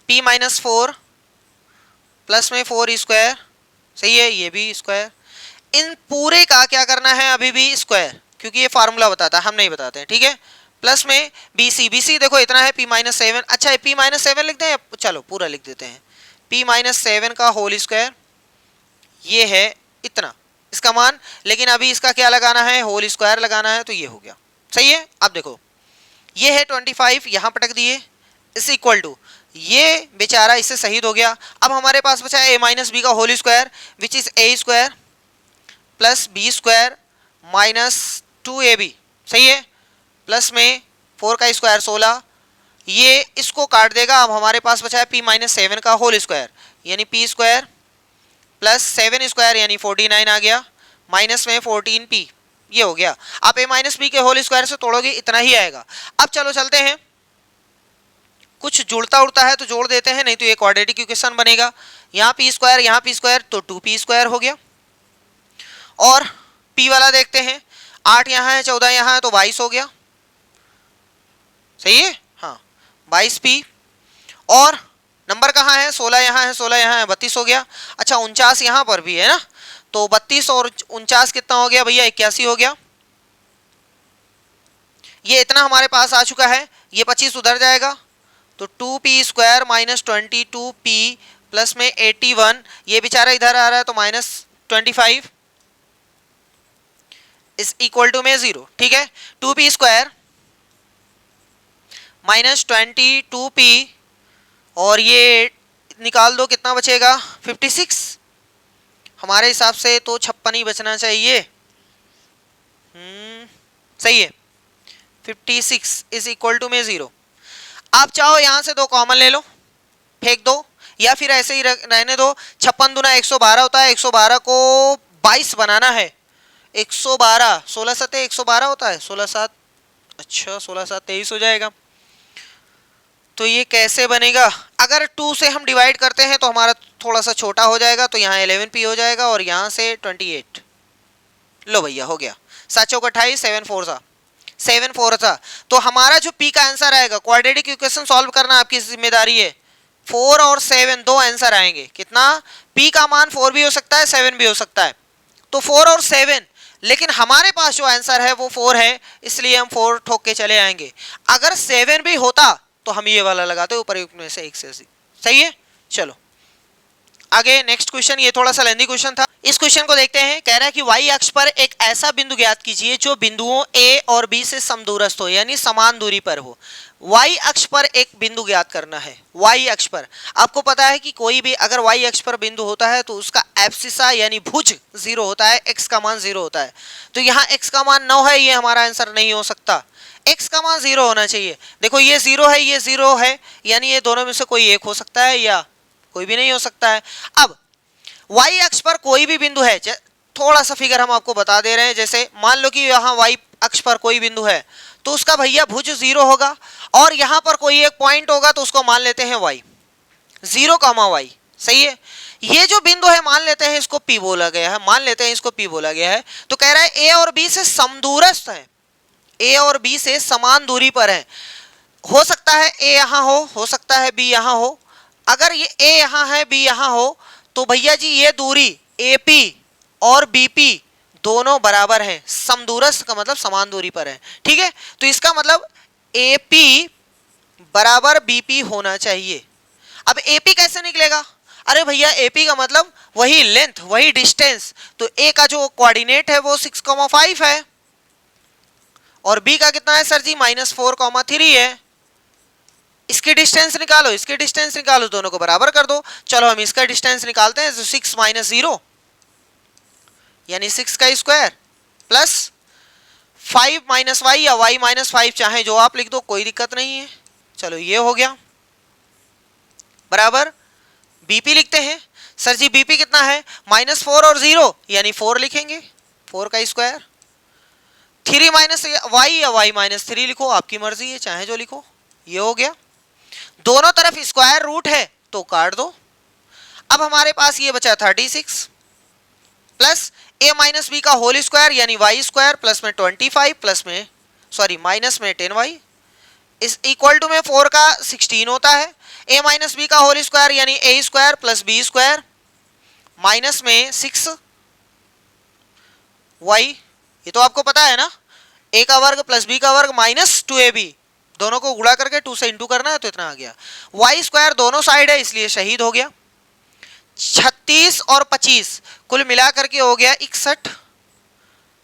S1: P माइनस 4 प्लस में 4 स्क्वायर, सही है, ये भी स्क्वायर। इन पूरे का क्या करना है, अभी भी स्क्वायर, क्योंकि ये फार्मूला बताता है, हम नहीं बताते हैं, ठीक है। प्लस में BC देखो इतना है P-7, अच्छा P-7 लिख दें, चलो पूरा लिख देते हैं, P-7 का होल स्क्वायर, ये है इतना इसका मान, लेकिन अभी इसका क्या लगाना है, होल स्क्वायर लगाना है, तो ये हो गया, सही है। अब देखो ये है 25, यहां पटक दिए, इस इक्वल टू ये बेचारा इससे शहीद हो गया। अब हमारे पास बचा है A-B का whole square which is A² plus B² minus 2AB, सही है, प्लस में 4 का स्क्वायर 16, ये इसको काट देगा। अब हमारे पास बचा है P-7 का होल स्क्वायर यानी P² प्लस 7 स्क्वायर यानी 49 आ गया, माइनस में 14P, ये हो गया। आप A-B के होल स्क्वायर से तोड़ोगे इतना ही आएगा। अब चलो चलते हैं, कुछ जुड़ता उड़ता है तो जोड़ देते हैं, नहीं तो ये क्वाड्रेटिक इक्वेशन बनेगा। यहाँ P² यहाँ P² तो 2P² हो गया। और P वाला देखते हैं, 8 यहाँ है 14 यहाँ है तो 22 हो गया, सही है, हाँ 22P। और नंबर कहाँ है, 16 यहाँ है 16 यहाँ है 32 हो गया। अच्छा 49 यहाँ पर भी है ना, तो 32 और 49 कितना हो गया भैया, 81 हो गया। ये इतना हमारे पास आ चुका है, ये 25 उधर जाएगा तो 2P² माइनस 22P प्लस में 81, ये बेचारा इधर आ रहा है तो माइनस 25 इस इक्वल टू में 0, ठीक है। 2P² माइनस 22P और ये निकाल दो, कितना बचेगा 56, हमारे हिसाब से तो 56 ही बचना चाहिए, सही है। 56 इज इक्वल टू में 0। आप चाहो यहां से 2 कॉमन ले लो, फेंक दो, या फिर ऐसे ही रहने दो। 56 दूना 112 होता है, 112 को 22 बनाना है, 112 16 7 112 होता है, 16 7 अच्छा 16 7 23 हो जाएगा। तो ये कैसे बनेगा, अगर 2 से हम डिवाइड करते हैं तो हमारा थोड़ा सा छोटा हो जाएगा, तो यहाँ 11P हो जाएगा और यहाँ से 28। लो भैया हो गया, 7 चौक 28, 7 4 था। तो हमारा जो P का आंसर आएगा, क्वाड्रेटिक इक्वेशन सॉल्व करना आपकी जिम्मेदारी है। 4 और 7 दो आंसर आएंगे, कितना, P का मान 4 भी हो सकता है 7 भी हो सकता है, तो 4 और 7, लेकिन हमारे पास जो आंसर है वो 4 है, इसलिए हम 4 ठोक के चले आएंगे। अगर 7 भी होता तो हम ये वाला लगाते ऊपर में से एक से, सही है। चलो आगे नेक्स्ट क्वेश्चन, ये थोड़ा सा लेंथी क्वेश्चन था, इस क्वेश्चन को देखते हैं। कह रहा है कि y अक्ष पर एक ऐसा बिंदु ज्ञात कीजिए जो बिंदुओं A और B से समदूरस्थ हो, यानी समान दूरी पर हो। y अक्ष पर एक बिंदु ज्ञात करना है, y अक्ष पर। आपको पता है कि कोई भी अगर y अक्ष पर बिंदु होता है तो उसका एब्सिसा यानी भुज 0 होता है, x का मान 0 होता है। तो यहाँ x का मान 9 है, ये हमारा आंसर नहीं हो सकता, x का मान 0 होना चाहिए। देखो ये 0 है, ये 0 है, यानी ये दोनों में से कोई एक हो सकता है या कोई भी नहीं हो सकता है। अब y अक्ष पर कोई भी बिंदु है, थोड़ा सा फिगर हम आपको बता दे रहे हैं, जैसे मान लो कि यहाँ y अक्ष पर कोई बिंदु है तो उसका भैया भुज 0 होगा, और यहाँ पर कोई एक पॉइंट होगा तो उसको मान लेते हैं y, 0, y, सही है। ये जो बिंदु है मान लेते हैं इसको P बोला गया है, मान लेते हैं इसको P बोला गया है। तो कह रहा है A और B से समदूरस्थ है, A और B से समान दूरी पर है। हो सकता है A यहाँ हो सकता है B यहाँ हो। अगर ये A यहाँ है B यहाँ हो तो भैया जी ये दूरी AP और BP दोनों बराबर हैं, समदूरस्थ का मतलब समान दूरी पर है, ठीक है। तो इसका मतलब AP बराबर BP होना चाहिए। अब AP कैसे निकलेगा, अरे भैया AP का मतलब वही लेंथ वही डिस्टेंस, तो A का जो कोऑर्डिनेट है वो 6,5 है और B का कितना है सर जी -4,3 है। इसकी डिस्टेंस निकालो, इसकी डिस्टेंस निकालो, दोनों को बराबर कर दो। चलो हम इसका डिस्टेंस निकालते हैं, तो 6 - 0 यानी 6 का स्क्वायर प्लस 5 - y या y - 5 चाहे जो आप लिख दो, कोई दिक्कत नहीं है। चलो ये हो गया, बराबर BP लिखते हैं। सर जी BP कितना है, -4 और 0 यानी 4 लिखेंगे, 4 का स्क्वायर। 3 - y या y - 3 लिखो, आपकी मर्जी है, चाहे जो लिखो। ये हो गया, दोनों तरफ स्क्वायर रूट है तो काट दो। अब हमारे पास ये बचा 36 प्लस A - B का होल स्क्वायर यानी y² प्लस में 25 प्लस में सॉरी माइनस में 10y इस इक्वल टू में 4 का 16 होता है, a माइनस बी का होल स्क्वायर यानी a square plus B square minus में 6 y, ये तो आपको पता है ना, a का वर्ग प्लस b का वर्ग माइनस 2ab, दोनों को गुणा करके 2 से इंटू करना है तो इतना आ गया। y स्क्वायर दोनों साइड है इसलिए शहीद हो गया। 36 और 25 कुल मिला करके हो गया 61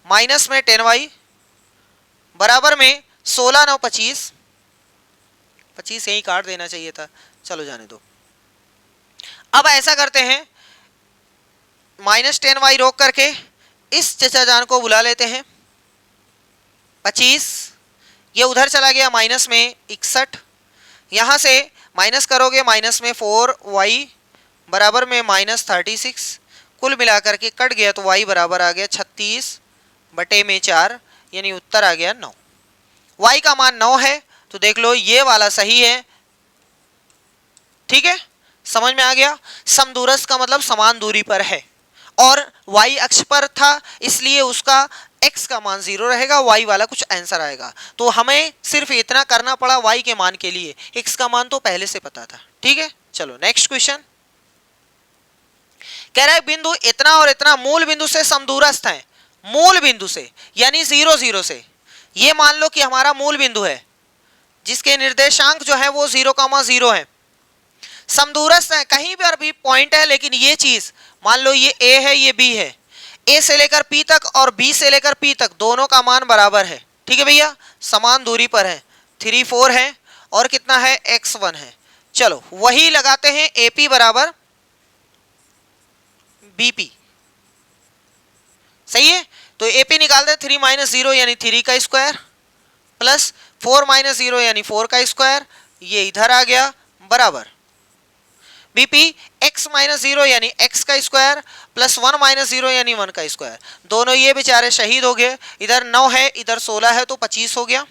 S1: माइनस में 10y बराबर में 16 9 25, 25 यही काट देना चाहिए था, चलो जाने दो। अब ऐसा करते हैं, माइनस 10y रोक करके इस चचा जान को बुला लेते हैं। 25 ये उधर चला गया माइनस में 61, यहां से माइनस करोगे माइनस में 4y बराबर में माइनस 36, कुल मिलाकर के कट गया तो y बराबर आ गया 36 बटे में 4 यानी उत्तर आ गया 9। y का मान 9 है तो देख लो ये वाला सही है। ठीक है, समझ में आ गया। समदूरस्थ का मतलब समान दूरी पर है और y अक्ष पर था इसलिए उसका x का मान 0 रहेगा, y वाला कुछ आंसर आएगा। तो हमें सिर्फ इतना करना पड़ा y के मान के लिए, x का मान तो पहले से पता था। ठीक है, चलो नेक्स्ट क्वेश्चन। कह रहा है बिंदु इतना और इतना मूल बिंदु से समदूरस्थ है, मूल बिंदु से यानी 0 0 से। ये मान लो कि हमारा मूल बिंदु है जिसके निर्देशांक जो है वो 0,0 है, समदूरस्थ है, कहीं पर भी पॉइंट है लेकिन ये चीज मान लो ये a है ये b है, a से लेकर p तक और b से लेकर p तक दोनों का मान बराबर है। ठीक है भैया, समान दूरी पर है, 3 4 है और कितना है x1 है। चलो वही लगाते हैं, AP बराबर BP, सही है। तो AP निकालते हैं, 3 माइनस 0 यानी 3 का स्क्वायर प्लस 4 माइनस 0 यानी 4 का स्क्वायर, ये इधर आ गया बराबर BP x माइनस 0 यानी x का स्क्वायर प्लस 1 माइनस 0 यानी 1 का स्क्वायर, दोनों ये बेचारे शहीद हो गए। इधर 9 है इधर 16 है तो 25 हो गया,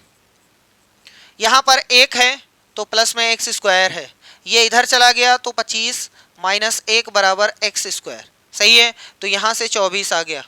S1: यहाँ पर 1 है तो प्लस में x स्क्वायर है, ये इधर चला गया तो 25 माइनस 1 बराबर x स्क्वायर, सही है। तो यहाँ से 24 आ गया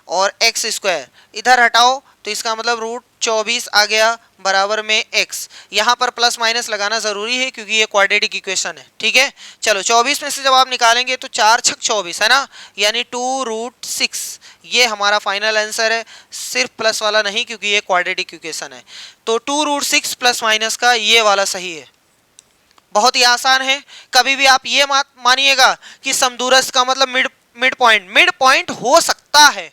S1: और x स्क्वायर इधर हटाओ तो इसका मतलब रूट 24 आ गया बराबर में x। यहाँ पर प्लस माइनस लगाना जरूरी है क्योंकि ये क्वाड्रेटिक इक्वेशन है। ठीक है, चलो 24 में से जब आप निकालेंगे तो 4 छक 24 है ना, यानी 2√6, ये हमारा फाइनल आंसर है, सिर्फ प्लस वाला नहीं क्योंकि ये क्वाड्रेटिक इक्वेशन है। तो 2√6 प्लस माइनस का ये वाला सही है, बहुत ही आसान है। कभी भी आप ये मानिएगा कि समदूरस्थ का मतलब मिड पॉइंट हो सकता है,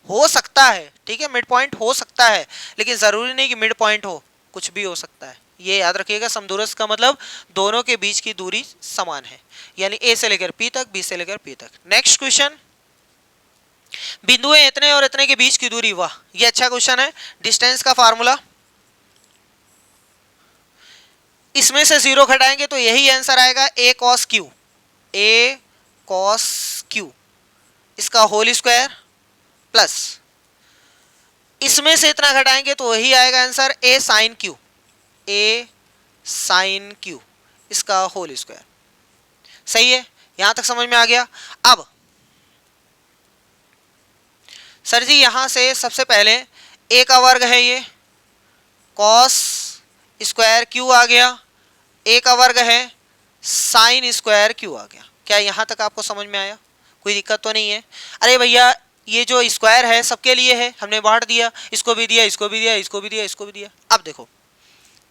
S1: हो सकता है, ठीक है, मिड पॉइंट हो सकता है लेकिन जरूरी नहीं कि मिड पॉइंट हो, कुछ भी हो सकता है, ये याद रखिएगा। समदूरस्थ का मतलब दोनों के बीच की दूरी समान है, यानी ए से लेकर पी तक, बी से लेकर पी तक। नेक्स्ट क्वेश्चन, बिंदुएं इतने और इतने के बीच की दूरी, वाह ये अच्छा क्वेश्चन है। डिस्टेंस का फार्मूला, इसमें से 0 घटाएंगे तो यही आंसर आएगा a cos q, a cos q इसका होल स्क्वायर प्लस इसमें से इतना घटाएंगे तो वही आएगा answer a sin q, a sin q इसका होल स्क्वायर, सही है। यहां तक समझ में आ गया। अब सर जी यहां से सबसे पहले a का वर्ग है ये cos स्क्वायर q आ गया, a का वर्ग है साइन स्क्वायर q आ गया। क्या यहां तक आपको समझ में आया? कोई दिक्कत तो नहीं है? अरे भैया ये जो स्क्वायर है सबके लिए है, हमने बांट दिया, इसको भी दिया, इसको भी दिया, इसको भी दिया, इसको भी दिया। अब देखो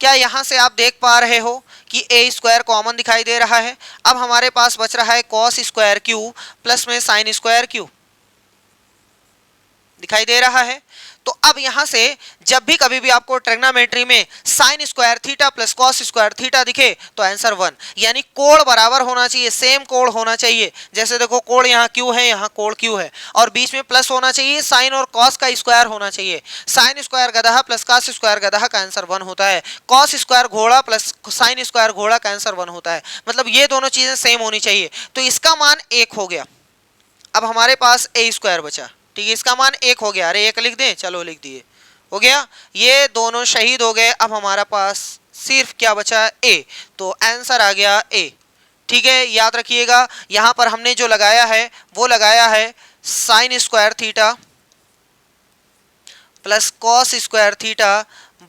S1: क्या यहां से आप देख पा रहे हो कि a स्क्वायर कॉमन दिखाई दे रहा है। अब हमारे पास बच रहा है cos स्क्वायर q प्लस में साइन स्क्वायर q दिखाई दे रहा है। तो अब यहां से जब भी कभी भी आपको ट्रिग्नोमेट्री में sine square theta plus cos square theta दिखे तो आंसर 1, यानी कोण बराबर होना चाहिए, सेम कोण होना चाहिए। जैसे देखो कोण यहाँ क्यू है, यहाँ कोण क्यू है और बीच में प्लस होना चाहिए, साइन और कॉस का स्क्वायर होना चाहिए। साइन स्क्वायर गधा प्लस कॉस स्क्वायर गधा का आंसर 1 होता है, कॉस स्क्वायर घोड़ा प्लस साइन स्क्वायर घोड़ा का आंसर 1 होता है। मतलब ये दोनों चीजें सेम होनी चाहिए। तो इसका मान 1 हो गया। अब हमारे पास a स्क्वायर बचा, ठीक है, इसका मान 1 हो गया। अरे 1 लिख दें, चलो लिख दिए, हो गया। ये दोनों शहीद हो गए। अब हमारा पास सिर्फ क्या बचा? a, तो आंसर आ गया a। ठीक है, याद रखिएगा यहां पर हमने जो लगाया है वो लगाया है sine square theta plus cos square theta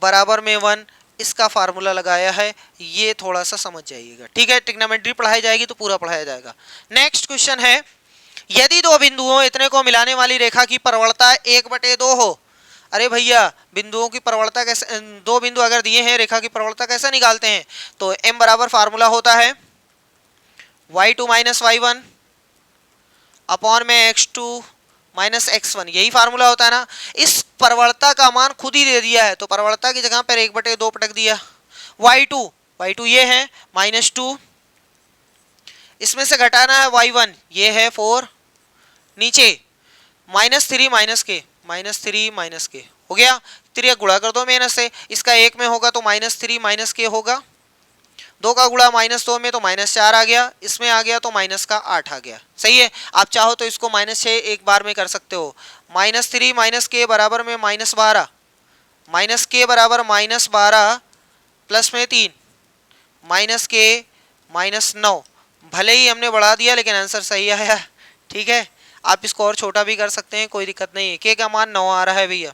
S1: बराबर में 1, इसका फार्मूला लगाया है, ये थोड़ा सा समझ जाइएगा, ठीक है। ट्रिग्नोमेट्री पढ़ाई जाएगी तो पूरा पढ़ाया जाएगा। नेक्स्ट क्वेश्चन है, यदि दो बिंदुओं इतने को मिलाने वाली रेखा की परवलता 1/2 हो। अरे भैया, बिंदुओं की परवलता कैसे, दो बिंदु अगर दिए हैं, रेखा की परवलता कैसे निकालते हैं? तो m बराबर फार्मूला होता है y2 माइनस y1 अपॉन में x2 माइनस x1, यही फार्मूला होता है ना। इस परवलता का मान खुद ही दे दिया है, तो परवलता की जगह पर 1/2 पटक दिया। y2 ये है -2, इसमें से घटाना है y1, ये है 4, नीचे -3 माइनस के हो गया। त्रिया गुणा कर दो माइनस से, इसका 1 में होगा तो -3 माइनस के होगा, 2 का गुणा -2 में तो -4 आ गया, इसमें आ गया तो माइनस का 8 आ गया। सही है। आप चाहो तो इसको -6 एक बार में कर सकते हो। -3 माइनस के बराबर में -12, माइनस के बराबर -12 प्लस में 3 माइनस के -9। भले ही हमने बढ़ा दिया लेकिन आंसर सही आया, ठीक है। आप इसको और छोटा भी कर सकते हैं, कोई दिक्कत नहीं है। के का मान 9 आ रहा है भैया।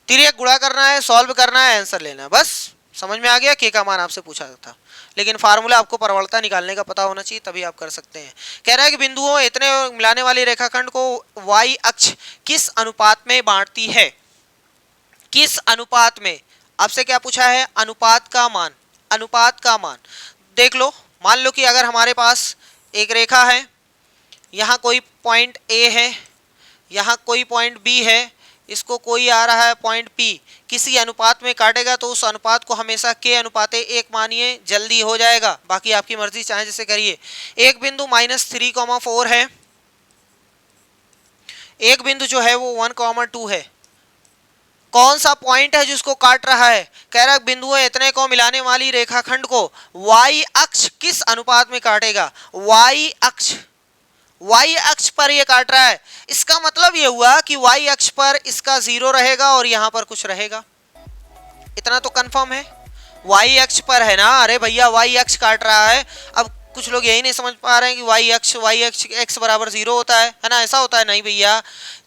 S1: तिर्यक गुणा करना है, सॉल्व करना है, आंसर लेना है, बस समझ में आ गया। के का मान आपसे पूछा था, लेकिन फार्मूला आपको परवलता निकालने का पता होना चाहिए, तभी आप कर सकते हैं। कह रहा है कि बिंदुओं इतने मिलाने वाली रेखाखंड को y अक्ष किस अनुपात में बांटती है? किस अनुपात में? आपसे क्या पूछा है? अनुपात का मान। अनुपात का मान देख लो। मान लो कि अगर हमारे पास एक रेखा है, यहाँ कोई पॉइंट A है, यहाँ कोई पॉइंट B है, इसको कोई आ रहा है पॉइंट P, किसी अनुपात में काटेगा तो उस अनुपात को हमेशा K अनुपाते 1 मानिए, जल्दी हो जाएगा। बाकी आपकी मर्जी, चाहे जैसे करिए। एक बिंदु -3,4 है, एक बिंदु जो है वो 1,2 है। कौन सा पॉइंट है जिसको काट रहा है? कह रहा है बिंदुओं इतने को मिलाने वाली रेखाखंड को y अक्ष किस अनुपात में काटेगा? y अक्ष पर ये काट रहा है। इसका मतलब ये हुआ कि y अक्ष पर इसका 0 रहेगा और यहां पर कुछ रहेगा, इतना तो कंफर्म है। y अक्ष पर है ना, अरे भैया y अक्ष काट रहा है। अब कुछ लोग यही नहीं समझ पा रहे हैं कि y अक्ष x बराबर 0 होता है ना, ऐसा होता है? नहीं भैया,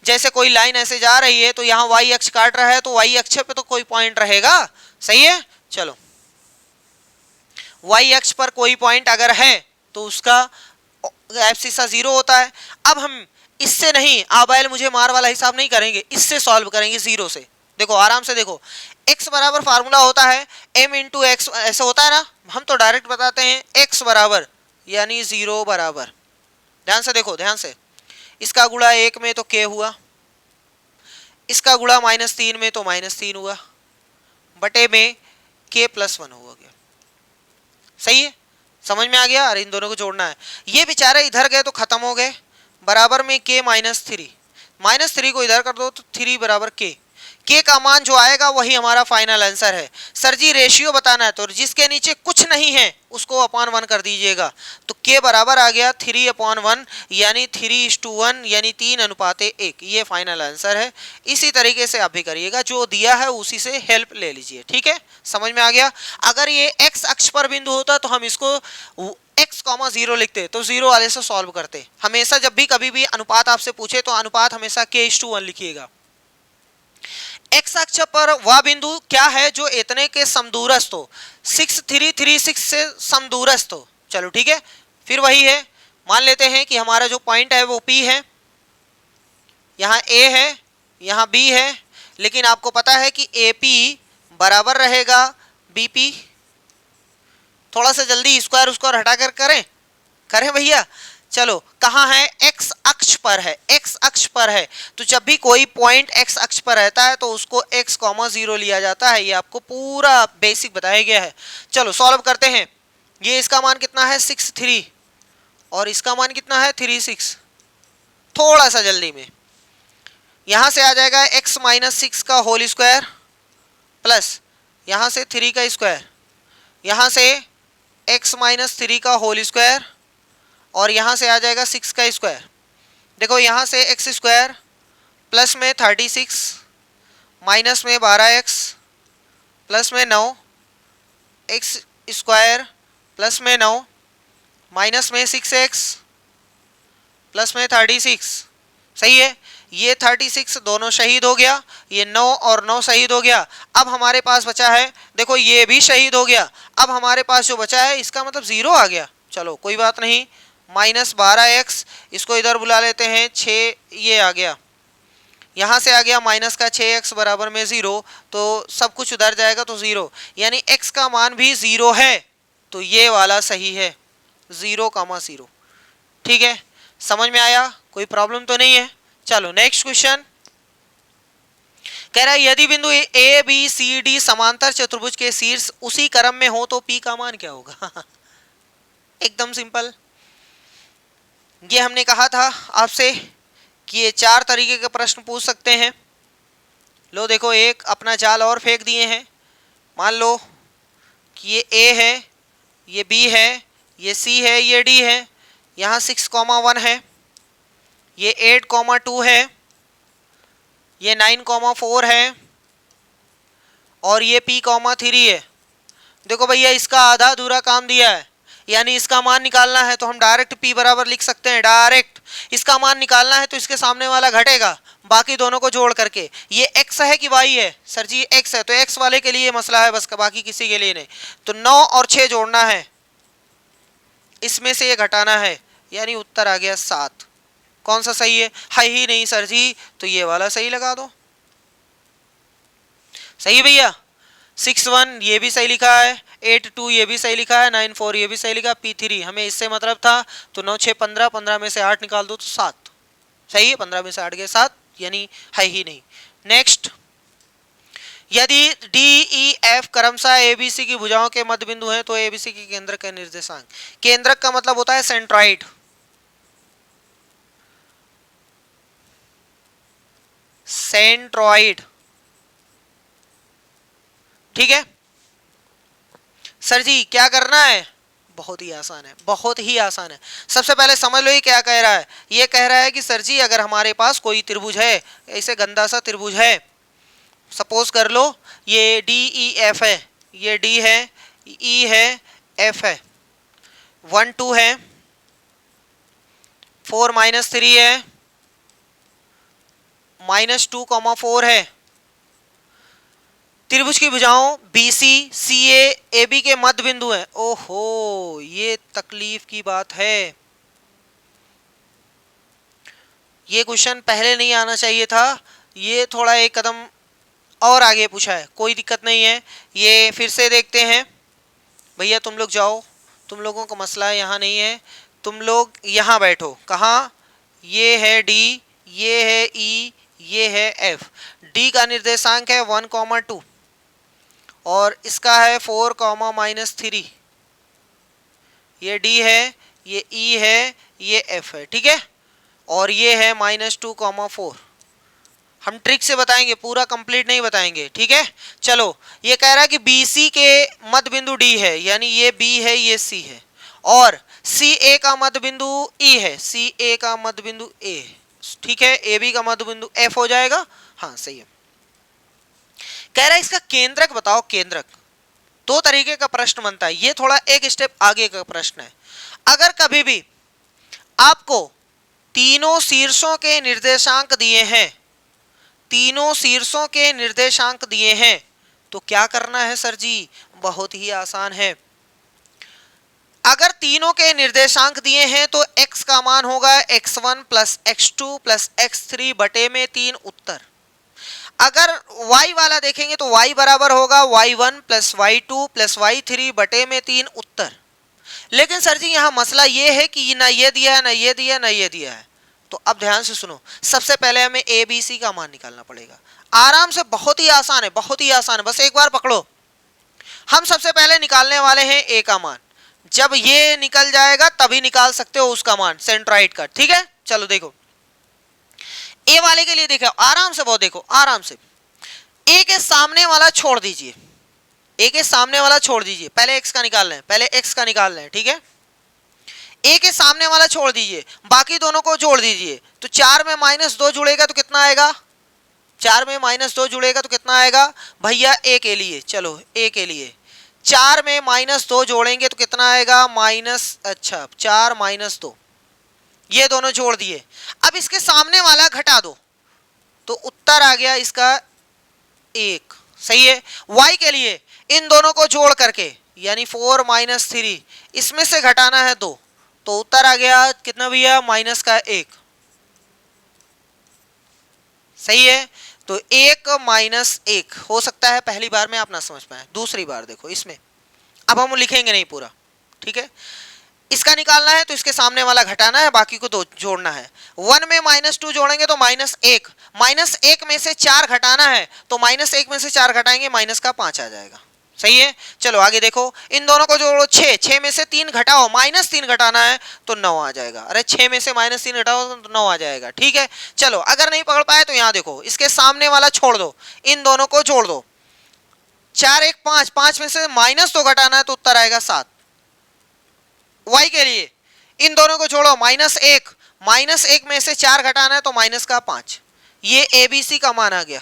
S1: जैसे कोई लाइन ऐसे जा रही है तो यहाँ y अक्ष काट रहा है तो y अक्ष पे तो कोई पॉइंट रहेगा। सही है। चलो, y अक्ष पर कोई पॉइंट अगर है तो उसका एब्सिसा 0 होता है। अब हम इससे नहीं, आबाइल मुझे मार वाला हिसाब नहीं करेंगे, इससे सॉल्व करेंगे 0 से। देखो आराम से देखो, x बराबर फार्मूला होता है m इंटू एक्स, ऐसा होता है ना। हम तो डायरेक्ट बताते हैं x बराबर यानी 0 बराबर। ध्यान से देखो, ध्यान से, इसका गुणा 1 में तो k हुआ, इसका गुणा -3 में तो -3 हुआ, बटे में k + 1 हुआ गया। सही है, समझ में आ गया। अरे इन दोनों को जोड़ना है। ये बेचारे इधर गए तो खत्म हो गए, बराबर में k -3 को इधर कर दो तो 3 बराबर k का मान जो आएगा वही हमारा फाइनल आंसर है। सर जी रेशियो बताना है तो जिसके नीचे कुछ नहीं है उसको /1 कर दीजिएगा, तो k बराबर आ गया 3/1 यानी 3:1 यानी 3:1। ये फाइनल आंसर है। इसी तरीके से आप भी करिएगा, जो दिया है उसी से हेल्प ले लीजिए, ठीक है। समझ में आ गया। अगर ये x अक्ष पर बिंदु होता तो हम इसको x, 0 लिखते, तो 0 वाले से सॉल्व करते। हमेशा जब भी कभी भी अनुपात आपसे पूछे तो अनुपात हमेशा k:1 लिखिएगा। x अक्ष पर वह बिंदु क्या है जो इतने के समदूरस्थ हो, 6336 से समदूरस्थ हो। चलो ठीक है, फिर वही है। मान लेते हैं कि हमारा जो पॉइंट है वो P है, यहाँ A है, यहाँ B है, लेकिन आपको पता है कि AP बराबर रहेगा BP। थोड़ा सा जल्दी स्क्वायर उसको हटाकर करें भैया। चलो, कहाँ है? x अक्ष पर है, x अक्ष पर है। तो जब भी कोई पॉइंट x अक्ष पर रहता है तो उसको x, 0 लिया जाता है। ये आपको पूरा बेसिक बताया गया है। चलो सॉल्व करते हैं। ये इसका मान कितना है? 63 और इसका मान कितना है? 36। थोड़ा सा जल्दी में, यहाँ से आ जाएगा x -6 का होल स्क्वायर प्लस यहाँ से 3 का स्क्वायर, यहाँ से x -3 का होल स्क्वायर और यहाँ से आ जाएगा 6 का स्क्वायर। देखो यहाँ से x स्क्वायर प्लस में 36 माइनस में 12x प्लस में 9, x स्क्वायर प्लस में 9 माइनस में 6x प्लस में 36। सही है। ये 36 दोनों शहीद हो गया, ये 9 और 9 शहीद हो गया। अब हमारे पास बचा है, देखो ये भी शहीद हो गया। अब हमारे पास जो बचा है इसका मतलब 0 आ गया। चलो कोई बात नहीं, -12x, इसको इधर बुला लेते हैं 6, ये आ गया, यहाँ से आ गया माइनस का 6x बराबर में 0, तो सब कुछ उधर जाएगा तो 0, यानी x का मान भी 0 है, तो ये वाला सही है, 0,0। ठीक है, समझ में आया, कोई प्रॉब्लम तो नहीं है। चलो नेक्स्ट क्वेश्चन कह रहा है यदि बिंदु ए बी सी डी समांतर चतुर्भुज के शीर्ष उसी क्रम में हो तो p का मान क्या होगा। एकदम सिंपल, ये हमने कहा था आपसे कि ये 4 तरीके के प्रश्न पूछ सकते हैं। लो देखो, एक अपना जाल और फेंक दिए हैं। मान लो कि ये A है, ये B है, ये C है, ये D है, यहाँ 6,1 है, ये 8,2 है, ये 9,4 है और ये P,3 है। देखो भैया, इसका आधा अधूरा काम दिया है, यानी इसका मान निकालना है तो हम डायरेक्ट P बराबर लिख सकते हैं। डायरेक्ट इसका मान निकालना है तो इसके सामने वाला घटेगा बाकी दोनों को जोड़ करके। ये x है कि y है? सर जी x है, तो x वाले के लिए मसला है बस, बाकी किसी के लिए नहीं। तो 9 और 6 जोड़ना है, इसमें से ये घटाना है, यानी उत्तर आ गया 7। कौन सा सही है? ही नहीं सर जी, तो ये वाला सही लगा दो। सही भैया, 6,1 ये भी सही लिखा है, 8,2 ये भी सही लिखा है, 9,4 ये भी सही लिखा, P3 हमें इससे मतलब था, तो 9, 6, 15, 15 में से 8 निकाल दो तो 7। सही है, 15 में से 8 गए 7, यानी है ही नहीं। नेक्स्ट, यदि डी ई एफ क्रमशः एबीसी की भुजाओं के मध्य बिंदु हैं तो एबीसी के केंद्रक का निर्देशांक। केंद्रक का मतलब होता है सेंट्रॉइड। सेंट्रॉइड, ठीक है सर जी, क्या करना है? बहुत ही आसान है, बहुत ही आसान है। सबसे पहले समझ लो ये क्या कह रहा है। ये कह रहा है कि सर जी अगर हमारे पास कोई त्रिभुज है, ऐसे गंदा सा त्रिभुज है, सपोज कर लो ये डी ई एफ है, ये डी है, ई है, एफ है, 1 2 है, 4 -3 है, -2,4 है। त्रिभुज की भुजाओं BC CA AB के मध्य बिंदु है। ओहो, ये तकलीफ की बात है। ये क्वेश्चन पहले नहीं आना चाहिए था, ये थोड़ा एक कदम और आगे पूछा है, कोई दिक्कत नहीं है। ये फिर से देखते हैं। भैया तुम लोग जाओ, तुम लोगों का मसला यहाँ नहीं है, तुम लोग यहाँ बैठो। कहाँ? ये है D, ये है E, ये है F। D का निर्देशांक है 1,2 और इसका है 4, -3। ये D है, ये E है, ये F है, ठीक है, और ये है -2,4। हम ट्रिक से बताएंगे, पूरा कंप्लीट नहीं बताएंगे, ठीक है। चलो, ये कह रहा है कि BC के मध्य बिंदु D है, यानी ये B है, ये C है, और CA का मध्य बिंदु E है, CA का मध्य बिंदु A, ठीक है। AB का मध्य बिंदु F हो जाएगा। हाँ सही है। कह रहा है इसका केंद्रक बताओ। केंद्रक 2 तरीके का प्रश्न बनता है, ये थोड़ा एक स्टेप आगे का प्रश्न है। अगर कभी भी आपको तीनों शीर्षों के निर्देशांक दिए हैं, तीनों शीर्षों के निर्देशांक दिए हैं, तो क्या करना है सर जी? बहुत ही आसान है। अगर तीनों के निर्देशांक दिए हैं तो x का मान होगा x1 + x2 + x3 बटे में 3 उत्तर। अगर y वाला देखेंगे तो y बराबर होगा y1 + y2 + y3 बटे में 3 उत्तर। लेकिन सर जी यहाँ मसला ये है कि ना ये दिया है, ना ये दिया है, ना ये दिया है। तो अब ध्यान से सुनो, सबसे पहले हमें ABC का मान निकालना पड़ेगा। आराम से, बहुत ही आसान है, बहुत ही आसान है, बस एक बार पकड़ो। हम सबसे पहले निकालने वाले हैं A का मान। जब ये निकल जाएगा तभी निकाल सकते हो उसका मान, सेंट्रॉइड का, ठीक है। चलो देखो, ए वाले के लिए देखो, आराम से, बहुत देखो आराम से। ए के सामने वाला छोड़ दीजिए, ए के सामने वाला छोड़ दीजिए, पहले एक्स का निकाल लें, पहले एक्स का निकाल लें, ठीक है। ए के सामने वाला छोड़ दीजिए, बाकी दोनों को जोड़ दीजिए। तो 4 में -2 जुड़ेगा तो कितना आएगा? 4 में -2 जुड़ेगा तो कितना आएगा भैया? ए के लिए, चलो ए के लिए 4 में -2 जोड़ेंगे तो कितना आएगा? 4 - 2, ये दोनों जोड़ दिए। अब इसके सामने वाला घटा दो, तो उत्तर आ गया इसका 1। सही है। y के लिए इन दोनों को जोड़ करके यानी 4 - 3 इसमें से घटाना है 2, तो उत्तर आ गया कितना भैया माइनस का 1। सही है। तो 1 - 1 हो सकता है पहली बार में आप ना समझ पाए, दूसरी बार देखो इसमें अब हम लिखेंगे नहीं पूरा, ठीक है। इसका निकालना है तो इसके सामने वाला घटाना है, बाकी को दो जोड़ना है। 1 में -2 जोड़ेंगे तो -1, -1 में से 4 घटाना है तो -1 में से 4 घटाएंगे माइनस का 5 आ जाएगा। सही है। चलो आगे देखो, इन दोनों को जोड़ो 6, 6 में से 3 घटाओ, -3 घटाना है तो 9 आ जाएगा। अरे 6 में से -3 घटाओ तो 9 आ जाएगा। ठीक है। चलो अगर नहीं पकड़ पाए तो यहाँ देखो, इसके सामने वाला छोड़ दो, इन दोनों को जोड़ दो, 4 1 5, 5 में से -2 घटाना है तो उत्तर आएगा 7। y के लिए इन दोनों को जोड़ो, -1, -1 में से 4 घटाना है तो माइनस का 5। ये ABC का मान आ गया।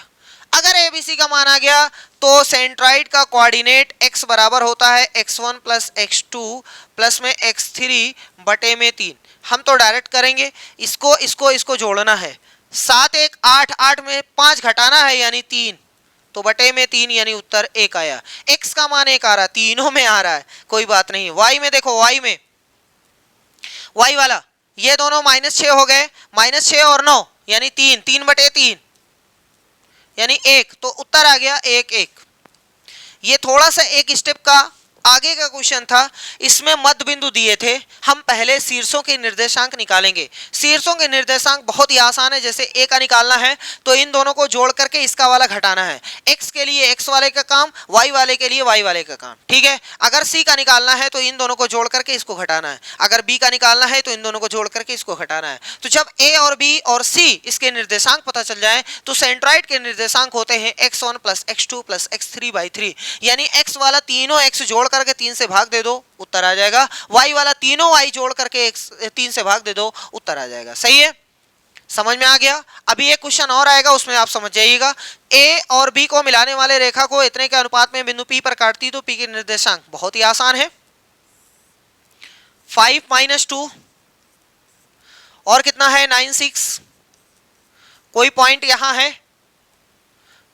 S1: अगर ABC का मान आ गया तो सेंट्राइड का कोऑर्डिनेट x बराबर होता है x1 + x2 प्लस में x3 बटे में 3। हम तो डायरेक्ट करेंगे, इसको जोड़ना है, 7 1 8, 8 में 5 घटाना है यानी 3, तो बटे में 3 यानी उत्तर 1 आया। x का मान 1 आ रहा है, तीनों में आ रहा है, कोई बात नहीं। y में देखो, y में y वाला ये दोनों -6 हो गए, -6 और 9 यानी 3, 3 बटे 3 यानी 1, तो उत्तर आ गया 1 1। ये थोड़ा सा एक स्टेप का आगे का क्वेश्चन था, इसमें मध्य बिंदु दिए थे। हम पहले शीर्षों के निर्देशांक निकालेंगे। शीर्षों के निर्देशांक बहुत ही आसान है, जैसे a का निकालना है तो इन दोनों को जोड़ करके इसका वाला घटाना है, x के लिए x वाले का काम, y वाले के लिए y वाले का काम। ठीक है। अगर c का निकालना है तो इन दोनों को जोड़ करके इसको घटाना है, अगर b का निकालना है तो इन दोनों को जोड़ करके इसको घटाना है। तो जब a और b और c इसके निर्देशांक पता चल जाए तो सेंट्राइड के निर्देशांक होते हैं x1 + x2 + x3/3, यानी x वाला तीनों x जोड़ करके 3 से भाग दे दो, उत्तर आ जाएगा। y वाला तीनों y जोड़ करके 3 से भाग दे दो, उत्तर आ जाएगा। सही है। समझ में आ गया। अभी एक क्वेश्चन और आएगा, उसमें आप समझ जाइएगा। a और b को मिलाने वाले रेखा को इतने के अनुपात में बिंदु p पर काटती तो p के निर्देशांक बहुत ही आसान है, 5 - 2 और कितना है 9 6। कोई पॉइंट यहां है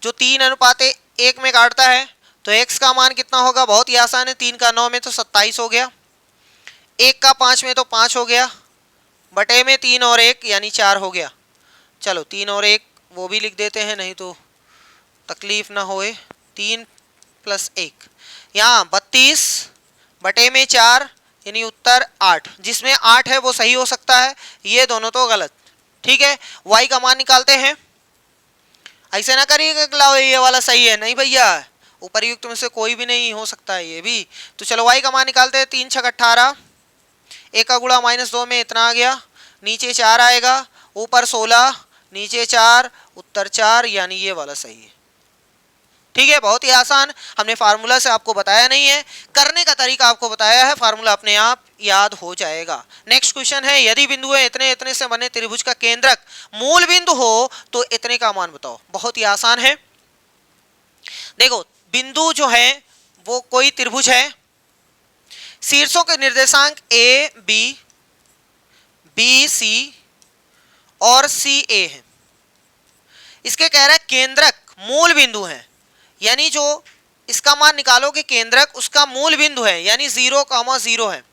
S1: जो 3:1 में काटता है, तो x का मान कितना होगा, बहुत ही आसान है, 3 का 9 में तो 27 हो गया, 1 का 5 में तो 5 हो गया, बटे में 3 और 1 यानी 4 हो गया। चलो 3 और 1 वो भी लिख देते हैं, नहीं तो तकलीफ ना होए। 3 + 1 यहाँ 32 बटे में 4 यानी उत्तर 8। जिसमें 8 है वो सही हो सकता है, ये दोनों तो गलत। ठीक है। y का मान निकालते हैं। ऐसे ना करिएगा कि लाओ ये वाला सही है, नहीं भैया, उपरयुक्त में से कोई भी नहीं हो सकता है ये भी। तो चलो y का मान निकालते हैं, 3 6 18, 1 का गुणा -2 में इतना आ गया, नीचे 4 आएगा, ऊपर 16, नीचे 4, उत्तर 4 यानी ये वाला सही है। ठीक है। बहुत ही आसान, हमने फार्मूला से आपको बताया नहीं है, करने का तरीका आपको बताया है, फार्मूला अपने आप याद हो जाएगा। नेक्स्ट क्वेश्चन है, यदि बिंदु इतने इतने से बने त्रिभुज का केंद्रक मूल बिंदु हो तो इतने का मान बताओ। बहुत ही आसान है। देखो बिंदु जो है वो कोई त्रिभुज है, शीर्षों के निर्देशांक a b b c और c a है। इसके कह रहा है केंद्रक मूल बिंदु है, यानी जो इसका मान निकालोगे केंद्रक उसका मूल बिंदु है, यानी 0, 0 है,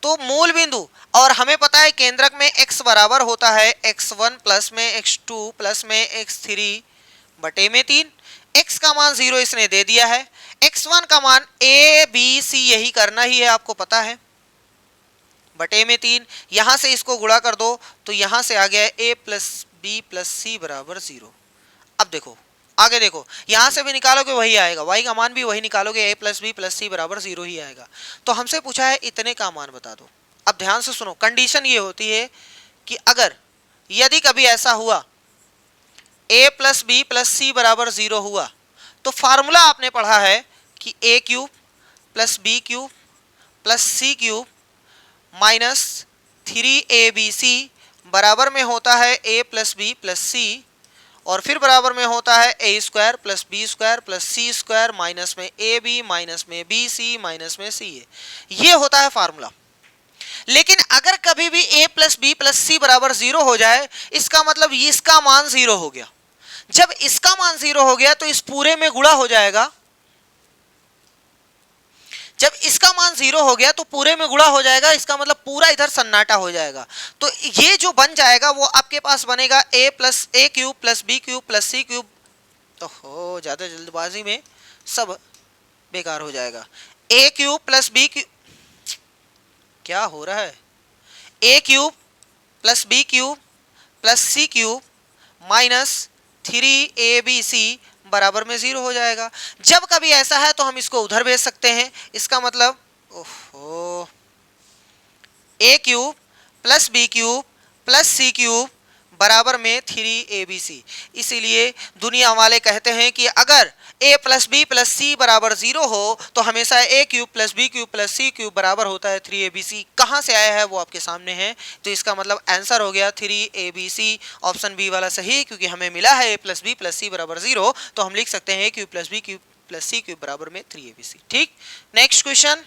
S1: तो मूल बिंदु। और हमें पता है केंद्रक में x बराबर होता है x1 प्लस में x2 प्लस में x3 बटे में 3। x का मान 0 इसने दे दिया है, x1 का मान a b c यही करना ही है, आपको पता है, बटे में 3। यहां से इसको गुणा कर दो तो यहां से आ गया a + b + c बराबर 0। अब देखो आगे देखो, यहां से भी निकालोगे वही आएगा, y का मान भी वही निकालोगे, a + b + c बराबर 0 ही आएगा। तो हमसे पूछा है इतने का मान बता दो। अब ध्यान से सुनो, कंडीशन ये होती है कि अगर यदि कभी ऐसा हुआ a + b + c बराबर 0 हुआ तो फार्मूला आपने पढ़ा है कि a³ + b³ + c³ - 3abc बराबर में होता है a + b + c, और फिर बराबर में होता है a² + b² + c² माइनस में ab माइनस में bc माइनस में ca। ये होता है फार्मूला। लेकिन अगर कभी भी a plus B plus C बराबर 0 हो जाए, इसका मतलब इसका मान 0 हो गया। जब इसका मान 0 हो गया तो इस पूरे में गुणा हो जाएगा। जब इसका मान 0 हो गया तो पूरे में गुणा हो जाएगा, इसका मतलब पूरा इधर सन्नाटा हो जाएगा। तो ये जो बन जाएगा वो आपके पास बनेगा a plus A cube plus B cube plus C cube. तो हो ज्यादा जल्दबाजी में सब बेकार हो जाएगा। a cube plus B cube, क्या हो रहा है, a cube plus B cube plus C cube minus 3abc बराबर में 0 हो जाएगा। जब कभी ऐसा है तो हम इसको उधर भेज सकते हैं। इसका मतलब ओहो, a cube plus B cube plus C cube बराबर में 3abc। इसीलिए दुनिया वाले कहते हैं कि अगर a plus B plus C बराबर 0 हो तो हमेशा a cube plus B cube plus C cube बराबर होता है 3abc। कहाँ से आया है वो आपके सामने है। तो इसका मतलब आंसर हो गया 3abc, ऑप्शन बी वाला सही, क्योंकि हमें मिला है a plus B plus C बराबर 0, तो हम लिख सकते हैं a cube plus B cube plus C cube बराबर में 3abc। ठीक, नेक्स्ट क्वेश्चन,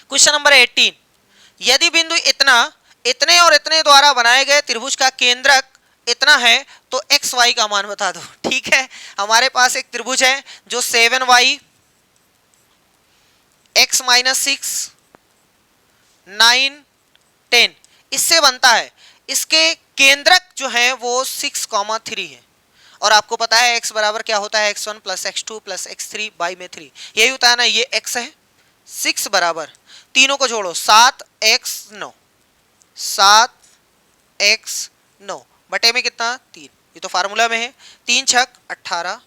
S1: क्वेश्चन नंबर 18। यदि बिंदु इतने और इतने द्वारा बनाए गए त्रिभुज का केंद्रक इतना है तो एक्स वाई का मान बता दो। ठीक है, हमारे पास एक त्रिभुज है जो 7y x माइनस 6 9 10 इससे बनता है। इसके केंद्रक जो है वो 6,3 है, और आपको पता है x बराबर क्या होता है, x1 plus x2 plus x3 by में 3, यही होता है ना। ये x है, 6 बराबर, तीनों को जोड़ो 7x9, 7x9 बटे में कितना 3, ये तो फार्मूला में है, 3 छक 18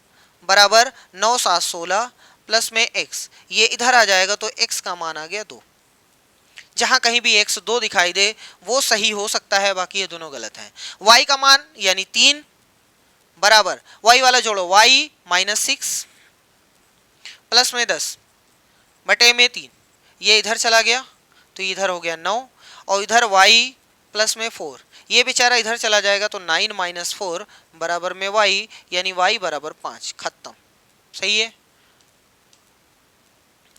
S1: बराबर 9 7 16 प्लस में x, ये इधर आ जाएगा तो x का मान आ गया 2। जहां कहीं भी x 2 दिखाई दे वो सही हो सकता है, बाकी ये दोनों गलत हैं। y का मान यानी 3 बराबर, y वाला जोड़ो y माइनस 6 प्लस में 10 बटे में 3, ये इधर चला गया तो इधर हो गया 9, और इधर y प्लस में 4, ये बेचारा इधर चला जाएगा तो 9 माइनस 4 बराबर में y, यानी y बराबर 5। खत्म, सही है,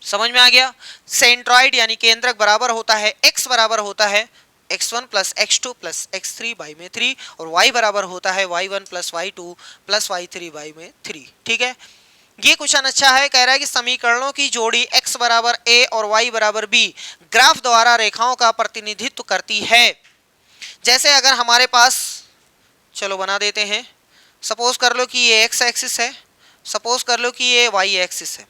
S1: समझ में आ गया। सेंट्रॉइड यानी केंद्रक बराबर होता है, x बराबर होता है x1 plus x2 plus x3 by में 3, और y बराबर होता है y1 plus y2 plus y3 by में 3। ठीक है, ये क्वेश्चन अच्छा है, कह रहा है कि समीकरणों की जोड़ी x बराबर a और y बराबर b ग्राफ द्वारा रेखाओं का प्रतिनिधित्व करती है। जैसे अगर हमारे पास, चलो बना देते हैं, सपोज कर लो कि ये x एक्सिस है, सपोज कर लो कि ये y एक्सिस है,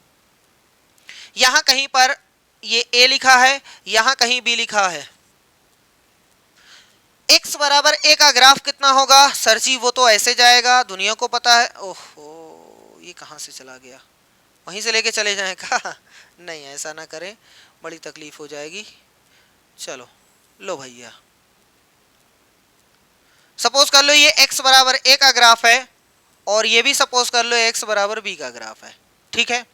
S1: यहां कहीं पर ये a लिखा है, यहां कहीं b लिखा है। x बराबर a का ग्राफ कितना होगा सर जी, वो तो ऐसे जाएगा, दुनिया को पता है। ओहो, ये कहां से चला गया, वहीं से लेके चले जाएगा। नहीं, ऐसा ना करें, बड़ी तकलीफ हो जाएगी। चलो लो भैया, सपोज कर लो ये x बराबर a का ग्राफ है, और ये भी सपोज कर लो x बराबर b का ग्राफ है। ठीक है,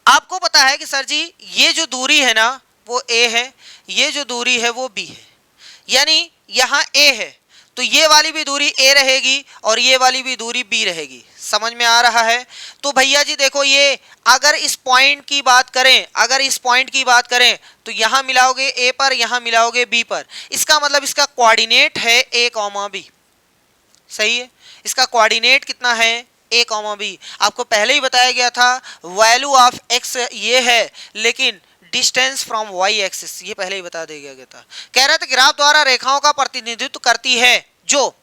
S1: आपको पता है कि सर जी ये जो दूरी है ना वो a है, ये जो दूरी है वो b है, यानी यहाँ a है तो ये वाली भी दूरी a रहेगी और ये वाली भी दूरी b रहेगी। समझ में आ रहा है। तो भैया जी देखो, ये अगर इस पॉइंट की बात करें, अगर इस पॉइंट की बात करें तो यहाँ मिलाओगे a पर, यहाँ मिलाओगे b पर, इसका मतलब इसका कोऑर्डिनेट है a, b। सही है, इसका कोऑर्डिनेट कितना है a, b। आपको पहले ही बताया गया था वैल्यू ऑफ x ये है, लेकिन डिस्टेंस फ्रॉम y एक्सिस ये पहले ही बता दिया गया था। कह रहा था ग्राफ द्वारा रेखाओं का प्रतिनिधित्व करती है जो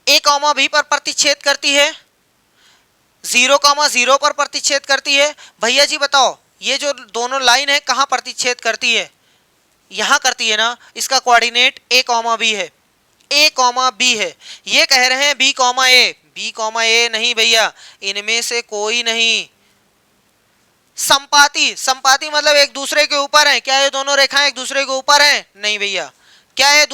S1: a, b पर प्रतिच्छेद करती है, 0, 0 पर प्रतिच्छेद करती है। भैया जी बताओ ये जो दोनों लाइन है कहाँ प्रतिच्छेद करती है, यहाँ करती है ना। इसका कोऑर्डिनेट a, b है, a, b है। ये कह रहे हैं b, a नहीं भैया, इनमें से कोई नहीं। संपाती मतलब एक दूसरे के ऊपर है। क्या ये दोनों रेखाएं एक दूसरे के ऊपर हैं? नहीं भैया। क्या ये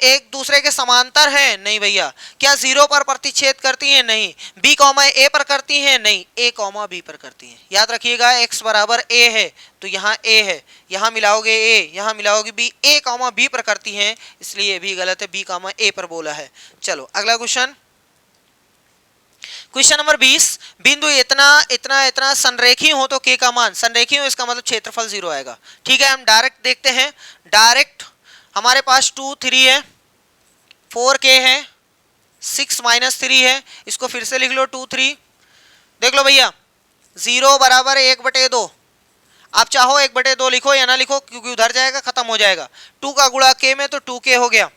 S1: एक दूसरे के समांतर हैं? नहीं भैया। क्या 0 पर प्रतिच्छेद करती हैं? नहीं। b, a पर करती हैं? नहीं, a, b पर करती हैं। याद रखिएगा x बराबर a है तो यहाँ a है, यहाँ मिलाओगे a, यहाँ मिलाओगे b, a, b पर करती हैं, इसलिए ये भी गलत है, b, a पर बोला है। चलो अगला क्वेश्चन, क्वेश्चन नंबर 20, बिंदु इतना इतना इतना संरेखी हो तो के का मान, संरेखी हो इसका मतलब क्षेत्रफल 0 आएगा। ठीक है, हम डायरेक्ट देखते हैं। डायरेक्ट हमारे पास 2 3 है, 4 के है, 6 माइनस 3 है, इसको फिर से लिख लो 2 3। देख लो भैया 0 बराबर 1/2, आप चाहो 1/2 लिखो या ना लिखो क्योंकि उधर जाएगा खत्म हो जाएगा। 2 का गुणा के में तो 2k हो गया।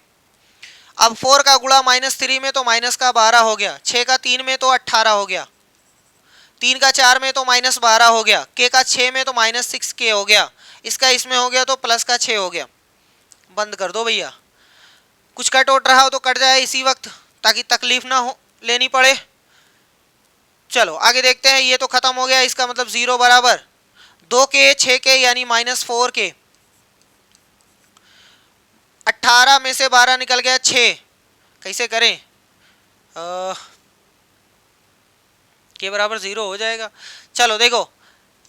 S1: अब 4 का गुणा -3 में तो माइनस का 12 हो गया। 6 का 3 में तो 18 हो गया। 3 का 4 में तो -12 हो गया। k का 6 में तो -6k हो गया। इसका इसमें हो गया तो प्लस का 6 हो गया। बंद कर दो भैया, कुछ कट उठ रहा हो तो कट जाए इसी वक्त ताकि तकलीफ ना हो लेनी पड़े। चलो आगे देखते हैं, ये तो खत्म हो गया, इसका मतलब 0 बराबर 2k 6k यानी -4k। 18 में से 12 निकल गया 6, कैसे करें? के बराबर 0 हो जाएगा। चलो देखो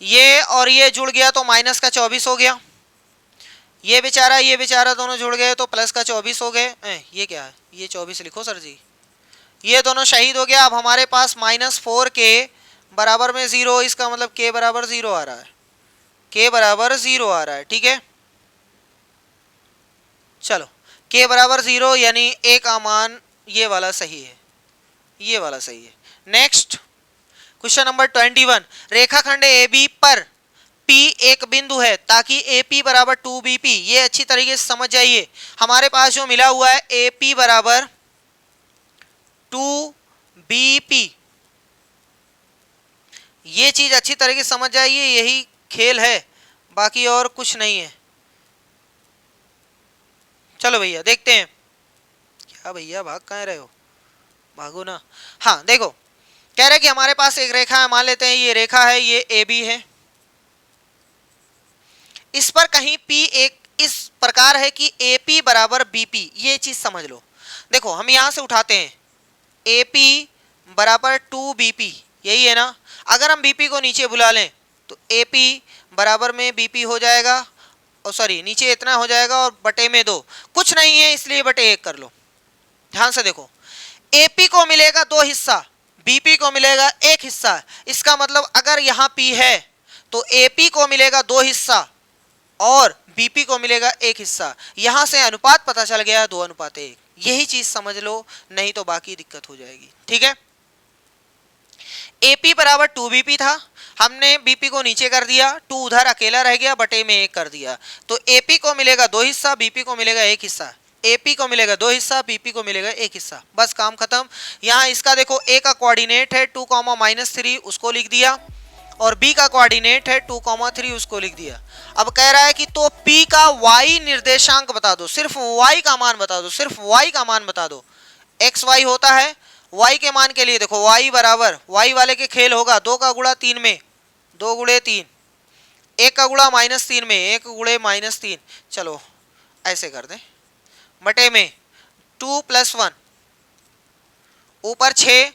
S1: ये और ये जुड़ गया तो माइनस का 24 हो गया। ये बेचारा दोनों जुड़ गए तो प्लस का 24 हो गए। ये क्या है? ये 24 लिखो सर जी। ये दोनों शहीद हो गया। अब हमारे पास -4k बराबर में 0, इसका मतलब k बराबर 0 आ रहा है। k बराबर 0 आ रहा है। ठीक है, चलो k बराबर 0 यानी a का मान ये वाला सही है, ये वाला सही है। नेक्स्ट क्वेश्चन नंबर 21, रेखाखंड AB पर P एक बिंदु है ताकि AP बराबर 2BP। ये अच्छी तरीके से समझ जाइए। हमारे पास जो मिला हुआ है AP बराबर 2BP, ये चीज अच्छी तरीके से समझ जाइए, यही खेल है, बाकी और कुछ नहीं है। चलो भैया देखते हैं। क्या भैया भाग कहाँ रहे हो, भागो ना। हाँ देखो कह रहे हैं कि हमारे पास एक रेखा है, मान लेते हैं ये रेखा है, ये AB है। इस पर कहीं P एक इस प्रकार है कि AP बराबर BP, ये चीज समझ लो। देखो हम यहां से उठाते हैं AP बराबर 2BP, यही है ना। अगर हम BP को नीचे बुला लें तो AP बराबर में BP हो जाएगा, और सॉरी नीचे इतना हो जाएगा और बटे में 2, कुछ नहीं है इसलिए बटे 1 कर लो। ध्यान से देखो AP को मिलेगा 2 हिस्सा, BP को मिलेगा 1 हिस्सा। इसका मतलब अगर यहाँ P है तो AP को मिलेगा 2 हिस्सा और BP को मिलेगा 1 हिस्सा। यहां से अनुपात पता चल गया 2:1। यही चीज समझ लो, नहीं तो बाकी दिक्कत हो जाएगी। ठीक है, AP बराबर 2BP था, हमने BP को नीचे कर दिया, 2 उधर अकेला रह गया, बटे में 1 कर दिया। तो AP को मिलेगा 2 हिस्सा, BP को मिलेगा 1 हिस्सा। AP को मिलेगा 2 हिस्सा, BP को मिलेगा 1 हिस्सा, बस काम खत्म। यहाँ इसका देखो A का कोऑर्डिनेट है 2, -3, उसको लिख दिया, और B का कोऑर्डिनेट है 2, 3, उसको लिख दिया। अब कह रहा है कि तो P का y निर्देशांक बता दो, सिर्फ y का मान बता दो, सिर्फ y का मान बता दो। x y होता है, y के मान के लिए देखो y बराबर, y वाले के खेल होगा 2 का गुणा 3 में, 2 गुणे 3, 1 का गुणा -3 में, 1 गुणे -3। चलो ऐसे कर दें, बटे में 2 + 1, ऊपर 6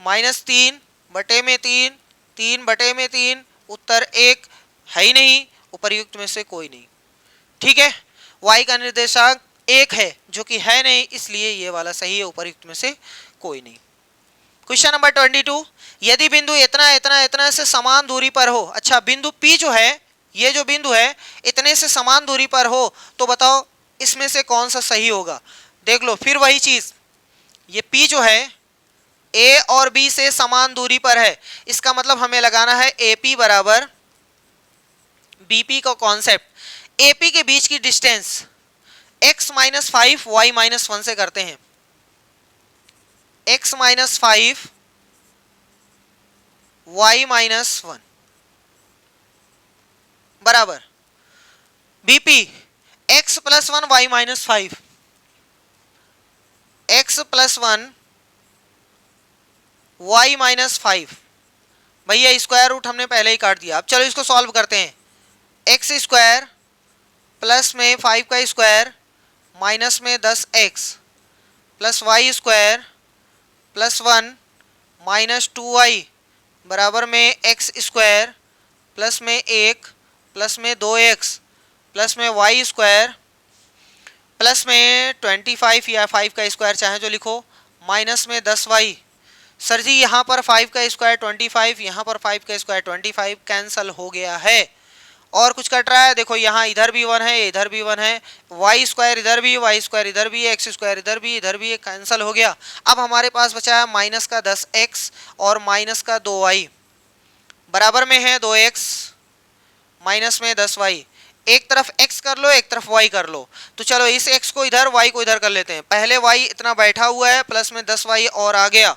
S1: -3 बटे में 3, 3 बटे में 3, उत्तर 1 है ही नहीं, उपर्युक्त में से कोई नहीं। ठीक है, y का निर्देशांक 1 है जो कि है नहीं, इसलिए ये वाला सही है, उपर्युक्त में से कोई नहीं। क्वेश्चन नंबर 22, यदि बिंदु इतना इतना इतना से समान दूरी पर हो। अच्छा बिंदु P जो है, ये जो बिंदु है इतने से समान दूरी पर हो तो बताओ इसमें से कौन सा सही होगा। देख लो फिर वही चीज, ये P जो है A और B से समान दूरी पर है, इसका मतलब हमें लगाना है AP बराबर BP का कॉन्सेप्ट। AP के बीच की डिस्टेंस x - 5 y - 1 से करते हैं। x - 5 y - 1 बराबर BP x + 1 y - 5, x + 1 y - 5। भैया स्क्वायर रूट हमने पहले ही काट दिया। अब चलो इसको सॉल्व करते हैं। x स्क्वायर प्लस में 5 का स्क्वायर माइनस में 10x plus y square plus 1 minus 2y बराबर में x स्क्वायर प्लस में 1 प्लस में 2x प्लस में y स्क्वायर प्लस में 25 या 5 का स्क्वायर चाहे जो लिखो, माइनस में 10y सर जी यहाँ पर 5 का स्क्वायर 25, यहाँ पर 5 का स्क्वायर 25, कैंसल हो गया है। और कुछ कट रहा है, देखो यहाँ इधर भी 1 है, इधर भी 1 है, वाई स्क्वायर इधर भी, वाई स्क्वायर इधर भी, एक्स स्क्वायर इधर भी, इधर भी, कैंसिल हो गया। अब हमारे पास बचा है माइनस का 10x और माइनस का 2y, बराबर में है 2x माइनस में 10y। एक तरफ x कर लो, एक तरफ y कर लो। तो चलो इस x को इधर, y को इधर कर लेते हैं। पहले y इतना बैठा हुआ है, प्लस में 10y और आ गया,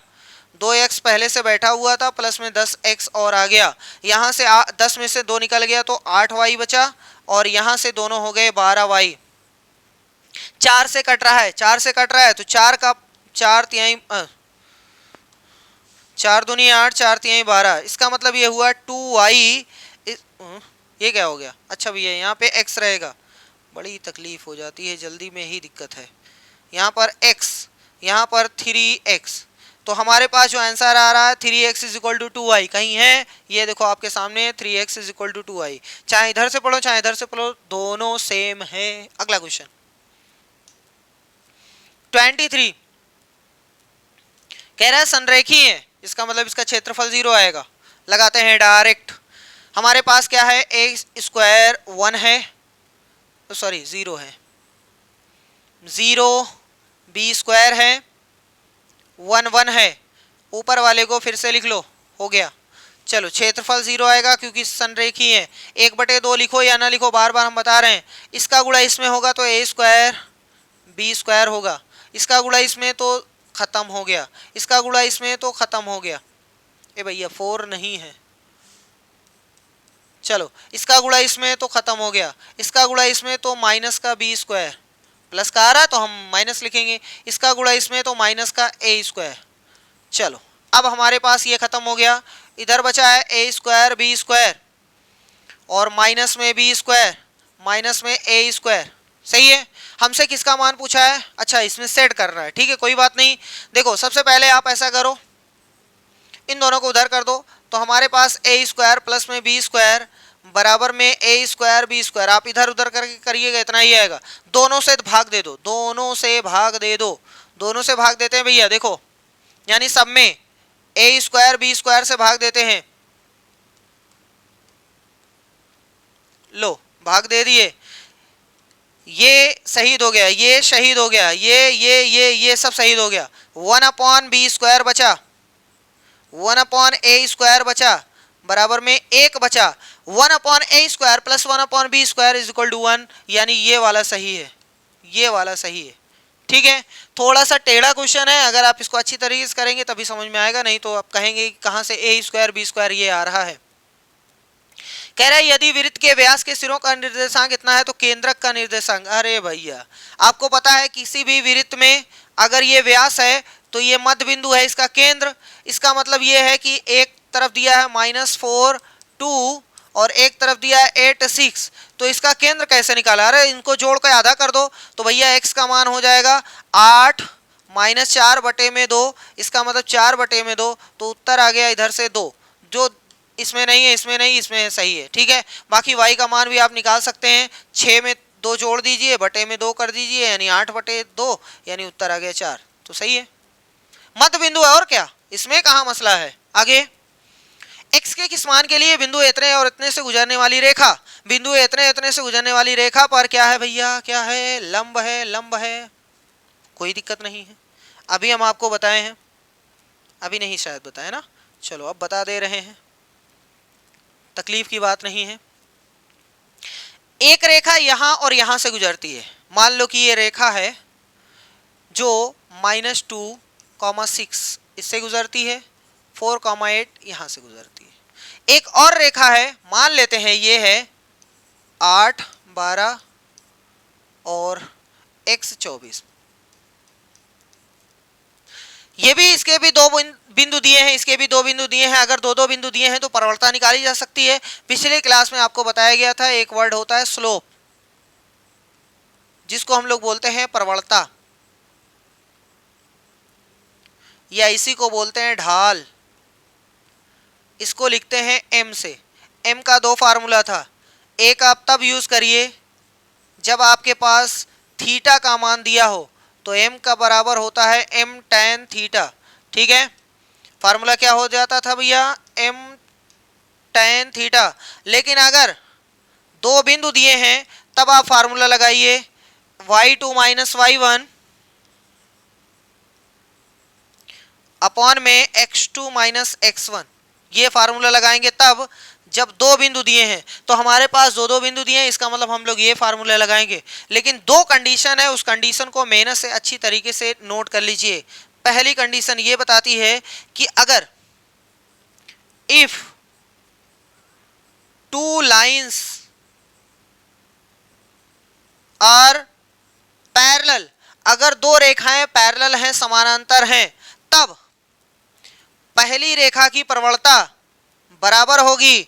S1: 2x पहले से बैठा हुआ था, प्लस में 10x और आ गया। यहाँ से 10 में से 2 निकल गया तो 8y बचा, और यहाँ से दोनों हो गए 12y। 4 से कट रहा है, 4 से कट रहा है, तो 4 का 4 तिहाई 4 दूनी 8, 4 तिहाई 12। इसका मतलब ये हुआ 2y। ये क्या हो गया? अच्छा भैया यहाँ पे x रहेगा, बड़ी तकलीफ हो जाती है, जल्दी में ही दिक्कत है। यहाँ पर x, यहाँ पर 3x, तो हमारे पास जो आंसर आ रहा है 3x is equal to 2y, कहीं है? ये देखो आपके सामने 3x is equal to 2y। चाहे इधर से पढ़ो चाहे इधर से पढ़ो, दोनों सेम है। अगला क्वेश्चन 23 कह रहा है संरेखी है, इसका मतलब इसका क्षेत्रफल 0 आएगा। लगाते हैं डायरेक्ट। हमारे पास क्या है? ए स्क्वायर 1 है, सॉरी 0 है, 0, बी स्क्वायर है, 1 1 है, ऊपर वाले को फिर से लिख लो, हो गया। चलो क्षेत्रफल 0 आएगा क्योंकि संरेखी है। 1/2 लिखो या ना लिखो, बार बार हम बता रहे हैं। इसका गुणा इसमें होगा तो ए स्क्वायर बी स्क्वायर होगा, इसका गुणा इसमें तो खत्म हो गया, इसका गुणा इसमें तो खत्म हो गया। ए भैया 4 नहीं है, चलो इसका गुणा इसमें तो खत्म हो गया, इसका गुणा इसमें तो माइनस का बी स्क्वायर, प्लस का आ रहा है तो हम माइनस लिखेंगे, इसका गुणा इसमें तो माइनस का ए स्क्वायर। चलो अब हमारे पास ये खत्म हो गया, इधर बचा है ए स्क्वायर बी स्क्वायर और माइनस में बी स्क्वायर माइनस में ए स्क्वायर। सही है। हमसे किसका मान पूछा है? अच्छा इसमें सेट कर रहा है, ठीक है कोई बात नहीं। देखो सबसे पहले आप ऐसा करो, इन दोनों को उधर कर दो, तो हमारे पास ए स्क्वायर प्लस में बी स्क्वायर बराबर में ए स्क्वायर बी स्क्वायर। आप इधर उधर करके करिएगा, इतना ही आएगा। दोनों से भाग दे दो, दोनों से भाग दे दो, दोनों से भाग देते हैं भैया, देखो यानी सब में ए स्क्वायर बी स्क्वायर से भाग देते हैं। लो भाग दे दिए, ये शहीद हो गया, ये शहीद हो गया, ये सब शहीद हो गया। 1 बी स्क्वायर बचा, 1 ए स्क्वायर बचा, बराबर में 1 बचा। 1 A square plus 1 B square is equal to 1, यानी ये वाला सही है, ये वाला सही है। ठीक है, थोड़ा सा टेढ़ा क्वेश्चन है, अगर आप इसको अच्छी तरीके से करेंगे तभी समझ में आएगा, नहीं तो आप कहेंगे कहाँ से ए स्क्वायर बी स्क्वायर ये आ रहा है। कह रहा है यदि वृत्त के व्यास के सिरों का निर्देशांक इतना है तो केंद्रक का निर्देशांक। अरे भैया आपको पता है किसी भी वृत्त में अगर ये व्यास है तो ये मध्य बिंदु है इसका केंद्र। इसका मतलब ये है कि एक तरफ दिया है -4 2 और एक तरफ दिया है 8 6, तो इसका केंद्र कैसे निकाला? अरे इनको जोड़ कर आधा कर दो तो भैया x का मान हो जाएगा 8 -4/2, इसका मतलब 4/2, तो उत्तर आ गया इधर से 2, जो इसमें नहीं है, इसमें नहीं, इसमें है, सही है। ठीक है, बाकी y का मान भी आप निकाल सकते हैं, 6 में 2 जोड़ दीजिए, बटे में 2 कर दीजिए, यानी 8/2, यानी उत्तर आ गया 4, तो सही है। मध्य बिंदु है और क्या, इसमें कहाँ मसला है। आगे x के किस मान के लिए बिंदु इतने और इतने से गुजरने वाली रेखा, बिंदु इतने इतने से गुजरने वाली रेखा पर क्या है भैया, क्या है? लंब है, लंब है, कोई दिक्कत नहीं है। अभी हम आपको बताए हैं, अभी नहीं शायद बताए ना, चलो अब बता दे रहे हैं, तकलीफ की बात नहीं है। एक रेखा यहां और यहां से गुजरती है, मान लो कि ये रेखा है जो -2,6 इससे गुजरती है, 4,8 यहां से गुजरती है। एक और रेखा है, मान लेते हैं ये है 8 12 और x 24, ये भी, इसके भी 2 बिंदु दिए हैं, इसके भी 2 बिंदु दिए हैं। अगर 2 बिंदु दिए हैं तो परवलता निकाली जा सकती है। पिछले क्लास में आपको बताया गया था एक वर्ड होता है स्लोप, जिसको हम लोग बोलते हैं परवलता, या इसी को बोलते हैं ढाल। इसको लिखते हैं m से। m का 2 फार्मूला था, एक आप तब यूज करिए जब आपके पास थीटा का मान दिया हो, तो m का बराबर होता है m tan थीटा। ठीक है, फार्मूला क्या हो जाता था भैया, m tan थीटा। लेकिन अगर दो बिंदु दिए हैं तब आप फार्मूला लगाइए y2 माइनस y1 अपॉन में x2 माइनस x1। ये फार्मूला लगाएंगे तब जब दो बिंदु दिए हैं, तो हमारे पास दो दो बिंदु दिए हैं, इसका मतलब हम लोग ये फार्मूला लगाएंगे। लेकिन दो कंडीशन है, उस कंडीशन को मेहनत से अच्छी तरीके से नोट कर लीजिए। पहली कंडीशन ये बताती है कि अगर if two lines are parallel, अगर दो रेखाएं पैरेलल हैं, समानांतर हैं, तब पहली रेखा की प्रवणता बराबर होगी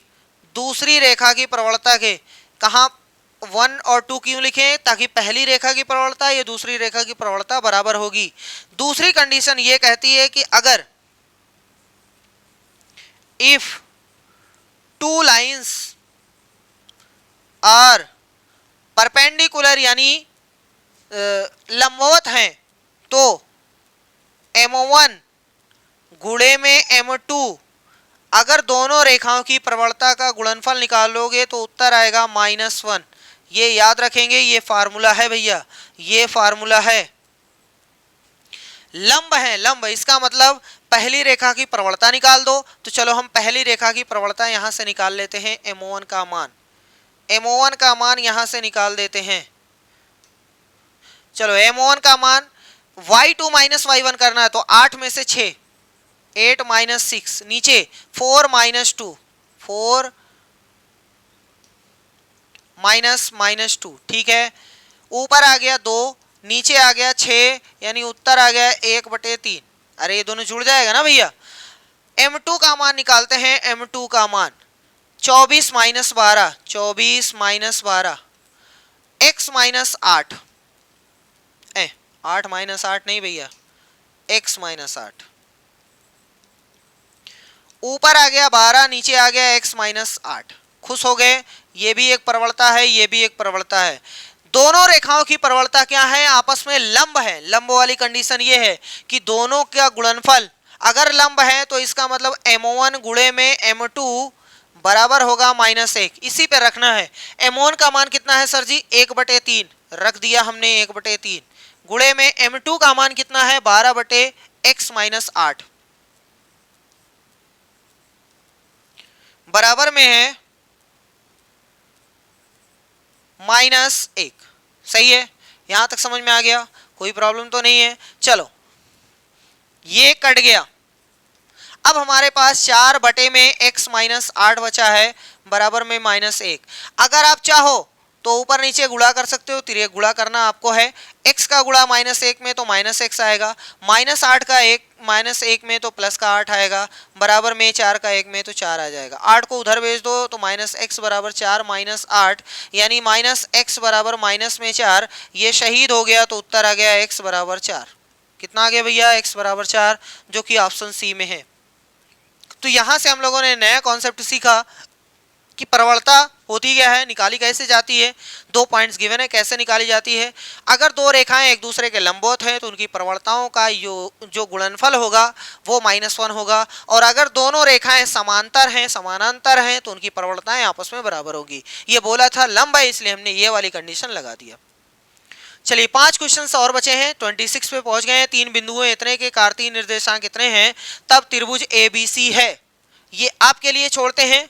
S1: दूसरी रेखा की प्रवणता के। कहाँ 1 और 2 क्यों लिखें, ताकि पहली रेखा की प्रवणता या दूसरी रेखा की प्रवणता बराबर होगी। दूसरी कंडीशन ये कहती है कि अगर if two lines are perpendicular यानी लंबवत हैं, तो M1 गुणे में M2, अगर दोनों रेखाओं की प्रवणता का गुणनफल निकालोगे तो उत्तर आएगा -1। ये याद रखेंगे, ये फार्मूला है भैया, ये फार्मूला है। लंब है, लंब, इसका मतलब पहली रेखा की प्रवणता निकाल दो। तो चलो हम पहली रेखा की प्रवणता यहां से निकाल लेते हैं। M1 का मान, M1 का मान यहां से निकाल देते हैं। चलो M1 का मान y2 माइनस y1 करना है, तो 8 में से 6, 8 माइनस 6, नीचे 4 माइनस 2, 4 माइनस 2, ठीक है। ऊपर आ गया 2, नीचे आ गया 6, यानी उत्तर आ गया 1/3। अरे ये दोनों जुड़ जाएगा ना भैया। M2 का मान निकालते हैं। M2 का मान 24 minus 12, 24 minus 12, x minus 8, 8 minus 8 नहीं भैया, x माइनस 8। ऊपर आ गया 12, नीचे आ गया x माइनस 8। खुश हो गए, ये भी एक प्रवणता है, ये भी एक प्रवणता है। दोनों रेखाओं की प्रवणता क्या है, आपस में लंब है। लंब वाली कंडीशन ये है कि दोनों का गुणनफल अगर लंब है तो इसका मतलब M1 गुणे में M2 बराबर होगा -1। इसी पे रखना है। M1 का मान कितना है सर जी, 1/3 रख दिया हमने, 1/3 गुणे में M2 का मान कितना है, 12/x माइनस 8 बराबर में है -1। सही है, यहां तक समझ में आ गया, कोई प्रॉब्लम तो नहीं है। चलो ये कट गया। अब हमारे पास 4 में x माइनस 8 बचा है, बराबर में -1। अगर आप चाहो तो ऊपर नीचे गुणा कर सकते हो, तिर्यक गुणा करना आपको है। x का गुणा -1 में तो -x आएगा, -8 का -1 में तो प्लस का 8 आएगा, बराबर में 4 का 1 में तो 4 आ जाएगा। 8 को उधर भेज दो तो -x बराबर 4 -8, यानी -x बराबर माइनस में 4। ये शहीद हो गया तो उत्तर आ गया x बराबर 4। कितना आ गया भैया, x बराबर 4, जो कि ऑप्शन सी में है। तो यहां से हम लोगों ने नया कॉन्सेप्ट सीखा कि प्रवणता होती क्या है, निकाली कैसे जाती है। 2 पॉइंट्स गिवन है, कैसे निकाली जाती है। अगर दो रेखाएं एक दूसरे के लंबवत हैं तो उनकी प्रवणताओं का जो गुणनफल होगा वो -1 होगा, और अगर दोनों रेखाएं समांतर हैं, समानांतर हैं, तो उनकी प्रवणताएं आपस में बराबर होगी। ये बोला था लंब है, इसलिए हमने ये वाली कंडीशन लगा दिया। चलिए 5 क्वेश्चंस और बचे हैं, 26 पे पहुंच गए हैं। 3 बिंदु इतने के कार्तीय निर्देशांक इतने हैं, तब त्रिभुज ABC है। ये आपके लिए छोड़ते हैं।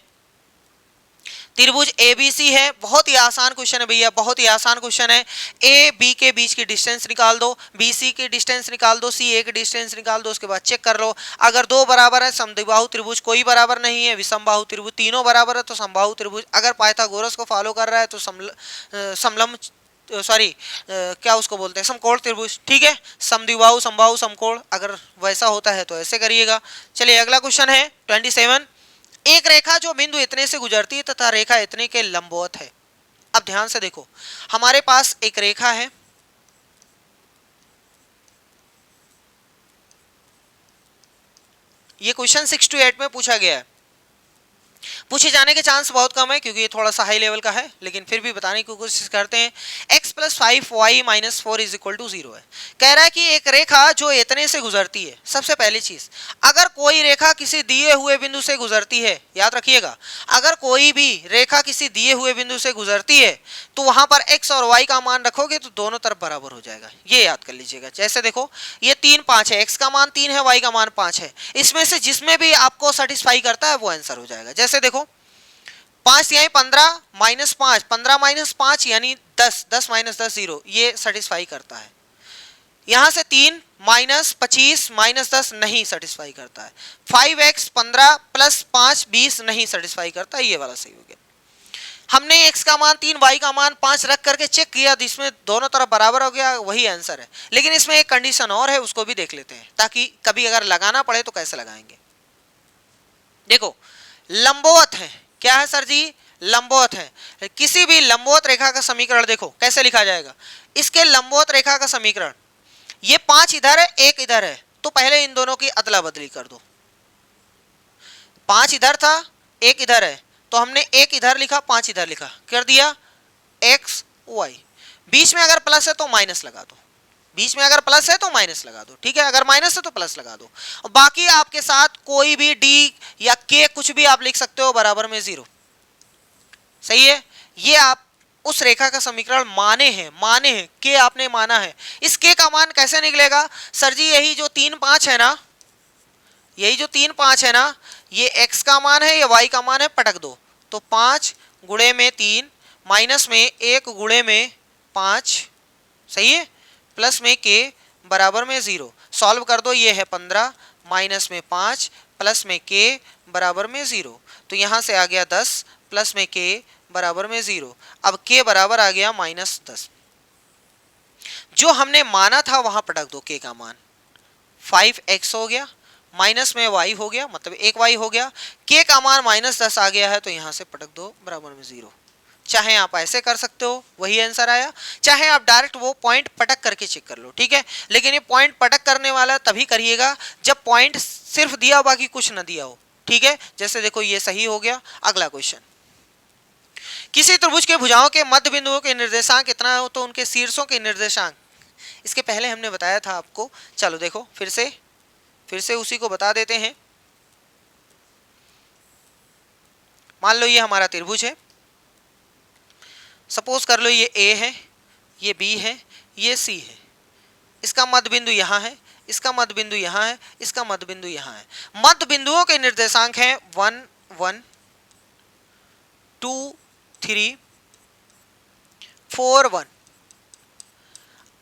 S1: त्रिभुज ABC है, बहुत ही आसान क्वेश्चन है भैया, बहुत ही आसान क्वेश्चन है। A B के बीच की डिस्टेंस निकाल दो, BC की डिस्टेंस निकाल दो, CA की डिस्टेंस निकाल दो, उसके बाद चेक कर लो। अगर दो बराबर है, समद्विबाहु त्रिभुज कोई बराबर नहीं है, विषमबाहु त्रिभुज तीनों बराबर है तो समबाहु त्रिभुज। अगर पाइथागोरस को फॉलो कर रहा है तो समलंब क्या उसको बोलते हैं, समकोण त्रिभुज। ठीक है, समद्विबाहु समबाहु समकोण, अगर वैसा होता है तो ऐसे करिएगा। चलिए अगला क्वेश्चन है 27। एक रेखा जो बिंदु इतने से गुजरती है तथा रेखा इतने के लंबवत है। अब ध्यान से देखो, हमारे पास एक रेखा है, ये क्वेश्चन 6 to 8 में पूछा गया है। पूछे जाने के चांस बहुत कम है क्योंकि ये थोड़ा सा हाई लेवल का है, लेकिन फिर भी बताने की कोशिश करते हैं। x plus 5y minus 4 is equal to 0 है। कह रहा है कि एक रेखा जो इतने से गुजरती है, सबसे पहली चीज, अगर कोई रेखा किसी दिए हुए बिंदु से गुजरती है, याद रखिएगा, अगर कोई भी रेखा किसी दिए हुए बिंदु से गुजरती है तो वहां पर x और y का मान रखोगे तो दोनों तरफ बराबर हो जाएगा, ये याद कर लीजिएगा। जैसे देखो ये 3 5 है, x का मान 3 है, y का मान 5 है, इसमें से जिसमें भी आपको सेटिस्फाई करता है वो आंसर हो जाएगा। जैसे देखो 5 यानी 15 माइनस 5, 15 माइनस 5 यानी 10, 10 माइनस 10 0, ये सेटिस्फाई करता है। यहां से 3 माइनस 25 माइनस 10 नहीं सेटिस्फाई करता है। 5x 15 प्लस 5 20 नहीं सेटिस्फाई करता, ये वाला सही हो गया। हमने x का मान 3 y का मान 5 रख करके चेक किया, जिसमें दोनों तरफ बराबर हो गया, वही आंसर है। लेकिन इसमें एक कंडीशन और है, उसको भी देख लेते हैं ताकि कभी अगर लगाना पड़े तो कैसे लगाएंगे। देखो लंबवत है, क्या है सर जी, लंबवत है। किसी भी लंबवत रेखा का समीकरण देखो कैसे लिखा जाएगा। इसके लंबवत रेखा का समीकरण, ये 5 इधर है 1 इधर है, तो पहले इन दोनों की अदला बदली कर दो। 5 इधर था 1 इधर है, तो हमने 1 इधर लिखा 5 इधर लिखा, कर दिया x y। बीच में अगर प्लस है तो माइनस लगा दो, बीच में अगर प्लस है तो माइनस लगा दो, ठीक है, अगर माइनस है तो प्लस लगा दो। और बाकी आपके साथ कोई भी d या k कुछ भी आप लिख सकते हो बराबर में 0, सही है। ये आप उस रेखा का समीकरण माने हैं k आपने माना है। इस k का मान कैसे निकलेगा सर जी, यही जो 3 5 है ना, यही जो 3 5 है ना, ये x का मान है, ये y का मान है, पटक दो तो 5 गुणे में 3 माइनस में 1 गुणे में 5, सही है, प्लस में k बराबर में 0। सॉल्व कर दो, ये है 15 माइनस में 5 प्लस में k बराबर में 0, तो यहाँ से आ गया 10 प्लस में k बराबर में 0। अब k बराबर आ गया -10। जो हमने माना था वहां पटक दो, k का मान 5x हो गया, माइनस में y हो गया, मतलब 1y हो गया, k का मान -10 आ गया है, तो यहां से पटक दो बराबर में 0। चाहे आप ऐसे कर सकते हो, वही आंसर आया, चाहे आप डायरेक्ट वो पॉइंट पटक करके चेक कर लो, ठीक है। लेकिन ये पॉइंट पटक करने वाला तभी करिएगा जब पॉइंट सिर्फ दिया बाकी कुछ न दिया हो, ठीक है। जैसे देखो ये सही हो गया। अगला क्वेश्चन, किसी त्रिभुज के भुजाओं के मध्य बिंदुओं के निर्देशांक कितना हो तो उनके शीर्षों के निर्देशांक, इसके पहले हमने बताया था आपको, चलो देखो फिर से उसी को बता देते हैं। मान लो ये हमारा त्रिभुज है, सपोज कर लो ये A है, ये B है, ये C है, इसका मध्य बिंदु यहाँ है, इसका मध्य बिंदु यहाँ है, इसका मध्य बिंदु यहाँ है। मध्य बिंदुओं के निर्देशांक हैं 1 1 2 3 4 1।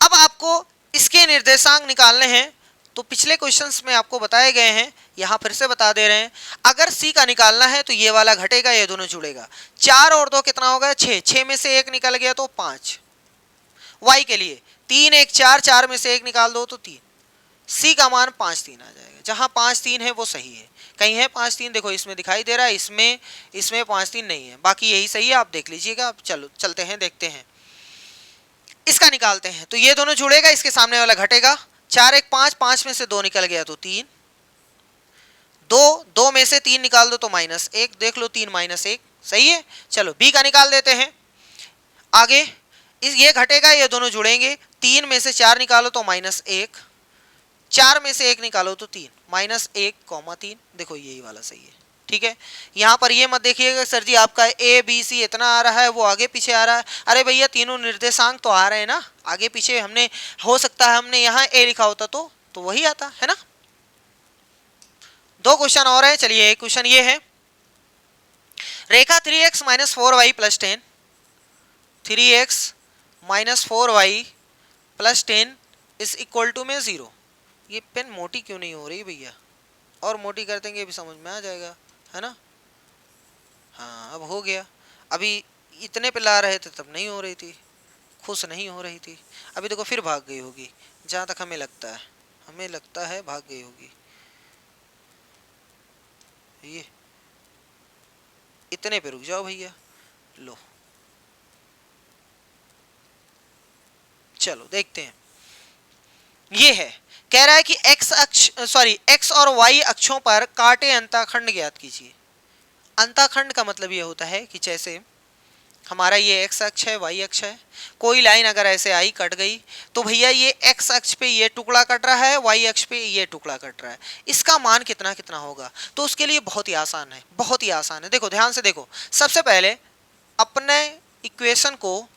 S1: अब आपको इसके निर्देशांक निकालने हैं, तो पिछले क्वेश्चंस में आपको बताए गए हैं, यहाँ फिर से बता दे रहे हैं। अगर C का निकालना है तो ये वाला घटेगा, ये दोनों जुड़ेगा। 4 और 2 कितना होगा 6, 6 में से 1 निकल गया तो 5। Y के लिए 3 1 4, 4 में से 1 निकाल दो तो 3। C का मान 5 3 आ जाएगा, जहाँ 5 3 है वो सही है। कहीं है 5 3, देखो इसमें दिखाई दे रहा है, इसमें 5 3 नहीं है, बाकी यही सही है, आप देख लीजिएगा। चलो चलते हैं, देखते हैं, इसका निकालते हैं। तो ये दोनों जुड़ेगा, इसके सामने वाला घटेगा। 4 1 5, 5 में से 2 निकल गया तो 3, 2 में से 3 निकाल दो तो -1, देख लो 3 -1, सही है। चलो B का निकाल देते हैं। आगे ये घटेगा, ये दोनों जुड़ेंगे, 3 में से 4 निकालो तो -1, 4 में से 1 निकालो तो 3, -1, 3, देखो यही वाला सही है, ठीक है। यहाँ पर ये मत देखिएगा सर जी आपका ABC इतना आ रहा है, वो आगे पीछे आ रहा है। अरे भैया तीनों निर्देशांक तो आ रहे हैं ना, आगे पीछे हमने, हो सकता है हमने यहाँ A लिखा होता तो वही आता है ना। 2 क्वेश्चन और है, चलिए एक क्वेश्चन ये है, रेखा 3x - 4y + 10, 3x - 4y + 10 is equal to में 0। ये पेन मोटी क्यों नहीं हो रही भैया, और मोटी कर देंगे भी समझ में आ जाएगा, है ना। हाँ अब हो गया, अभी इतने पे ला रहे थे तब नहीं हो रही थी, खुश नहीं हो रही थी, अभी देखो फिर भाग गई होगी, जहाँ तक हमें लगता है भाग गई होगी। ये इतने पे रुक जाओ भैया, लो चलो देखते हैं। ये है, कह रहा है कि x और y अक्षों पर काटे अंतःखंड ज्ञात कीजिए। अंताखंड का मतलब ये होता है कि जैसे हमारा ये एक्स अक्ष है, वाई अक्ष है, कोई लाइन अगर ऐसे आई कट गई तो भैया ये एक्स अक्ष पे ये टुकड़ा कट रहा है, वाई अक्ष पे ये टुकड़ा कट रहा है, इसका मान कितना कितना होगा। तो उसके लिए बहुत ही आसान है, बहुत ही आसान है। देखो ध्यान से देखो, सबसे पहले अपने इक्वेशन को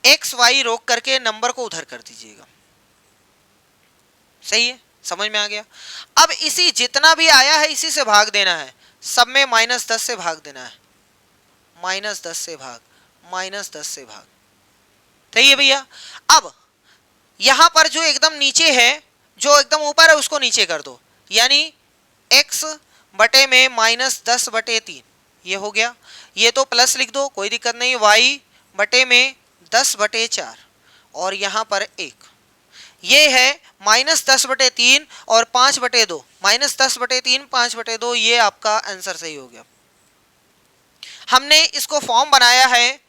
S1: एक्स वाई रोक करके नंबर को उधर कर दीजिएगा। सही है, समझ में आ गया। अब इसी जितना भी आया है इसी से भाग देना है, सब में -10 से भाग देना है, -10 से भाग, -10 से भाग। सही है भैया। अब यहां पर जो एकदम नीचे है, जो एकदम ऊपर है उसको नीचे कर दो, यानी x बटे में -10/3 ये हो गया। ये तो प्लस लिख दो, कोई दिक्कत नहीं। y बटे में 10/4 और यहां पर 1, ये है -10/3 और 5/2, -10/3 5/2, ये आपका आंसर सही हो गया। हमने इसको फॉर्म बनाया है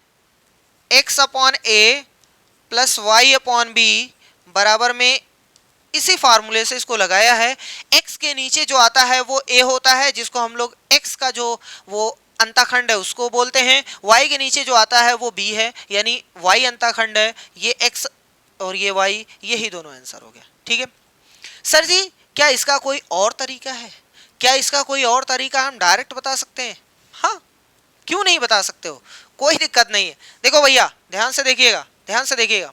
S1: x/a प्लस y/b बराबर में, इसी फार्मूले से इसको लगाया है। x के नीचे जो आता है वो a होता है, जिसको हम लोग x का जो वो अंताखंड है उसको बोलते हैं। y के नीचे जो आता है वो b है, यानी y अंताखंड है। ये x और ये y, यही दोनों आंसर हो गया। ठीक है सर जी, क्या इसका कोई और तरीका है? क्या इसका कोई और तरीका हम डायरेक्ट बता सकते हैं? हाँ, क्यों नहीं बता सकते हो, कोई दिक्कत नहीं है। देखो भैया ध्यान से देखिएगा, ध्यान से देखिएगा।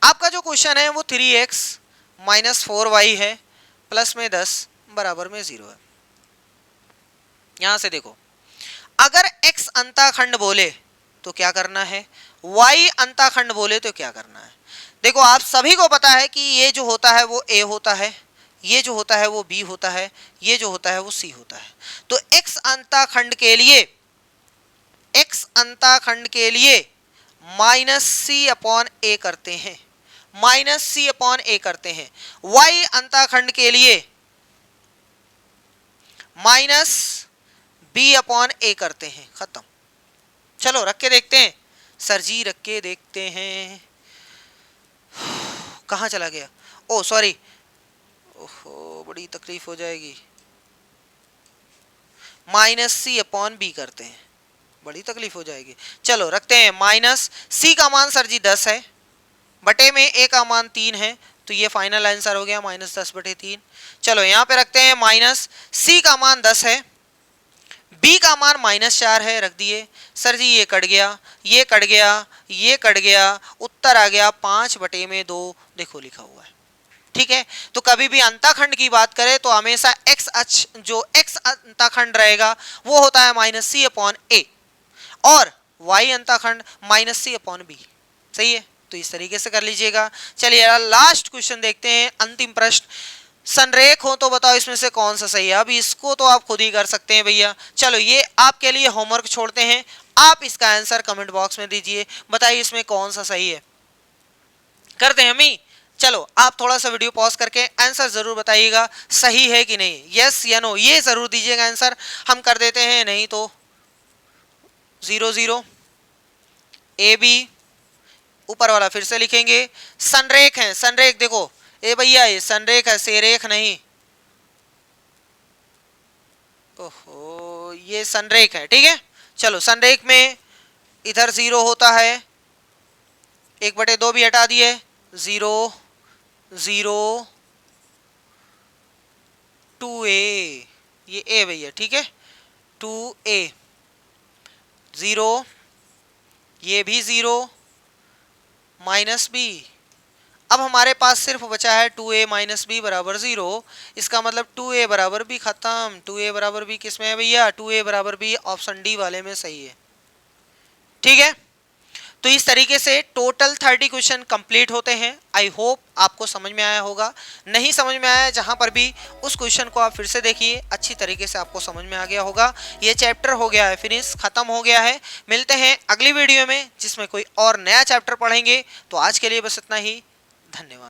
S1: आपका जो क्वेश्चन है वो 3x - 4y है, प्लस में 10 बराबर में 0 है। यहां से देखो, अगर x अंताखंड बोले तो क्या करना है, y अंताखंड बोले तो क्या करना है। देखो आप सभी को पता है कि ये जो होता है वो a होता है, ये जो होता है वो b होता है, ये जो होता है वो c होता है। तो x अंताखंड के लिए, x अंताखंड के लिए -c/a करते हैं, -c/a करते हैं। y अंताखंड के लिए -b/a करते हैं, खत्म। चलो रख के देखते हैं सर जी, रख के देखते हैं। कहाँ चला गया, ओ सॉरी, ओहो बड़ी तकलीफ हो जाएगी। -c/b करते हैं, बड़ी तकलीफ हो जाएगी। चलो रखते हैं, -c का मान सर जी 10 है, बटे में a का मान 3 है, तो ये फाइनल आंसर हो गया -10/3। चलो यहाँ पे रखते हैं, -c का मान 10 है, b का मान -4 है, रख दिए। सर जी ये कट गया, ये कट गया, ये कट गया, उत्तर आ गया 5/2, देखो लिखा हुआ है। ठीक है, तो कभी भी अंताखंड की बात करें तो हमेशा x अक्ष, जो x अंताखंड रहेगा वो होता है -c/a, और y अंताखंड -c/b। सही है, तो इस तरीके से कर लीजिएगा। चलिए लास्ट क्वेश्चन देखते हैं, अंतिम प्रश्न। संरेख हो तो बताओ इसमें से कौन सा सही है। अब इसको तो आप खुद ही कर सकते हैं भैया। चलो ये आपके लिए होमवर्क छोड़ते हैं, आप इसका आंसर कमेंट बॉक्स में दीजिए, बताइए इसमें कौन सा सही है। करते हैं हम। चलो आप थोड़ा सा वीडियो पॉज करके आंसर जरूर बताइएगा सही है कि नहीं, यस या नो ये जरूर दीजिएगा आंसर। हम कर देते हैं, नहीं तो 0 0 AB, ऊपर वाला फिर से लिखेंगे। संरेख है, संरेख देखो ए भैया ये संरेख है, सेरेख नहीं। ओहो ये संरेख है, ठीक है। चलो संरेख में इधर 0 होता है, 1/2 भी हटा दिए, 0 0 2a, ये a भैया, ठीक है 2a, 0 ये भी 0 -b। अब हमारे पास सिर्फ बचा है 2a - b बराबर 0। इसका मतलब 2a बराबर b खत्म। 2a बराबर b किस में है भैया, 2a बराबर b ऑप्शन डी वाले में सही है। ठीक है, तो इस तरीके से टोटल 30 क्वेश्चन कंप्लीट होते हैं। आई होप आपको समझ में आया होगा। नहीं समझ में आया जहां पर भी, उस क्वेश्चन को आप फिर से देखिए, अच्छी तरीके से आपको समझ में आ गया होगा। ये चैप्टर हो गया है फिनिश, खत्म हो गया है। मिलते हैं अगली वीडियो में जिसमें कोई और नया चैप्टर पढ़ेंगे। तो आज के लिए बस इतना ही, धन्यवाद।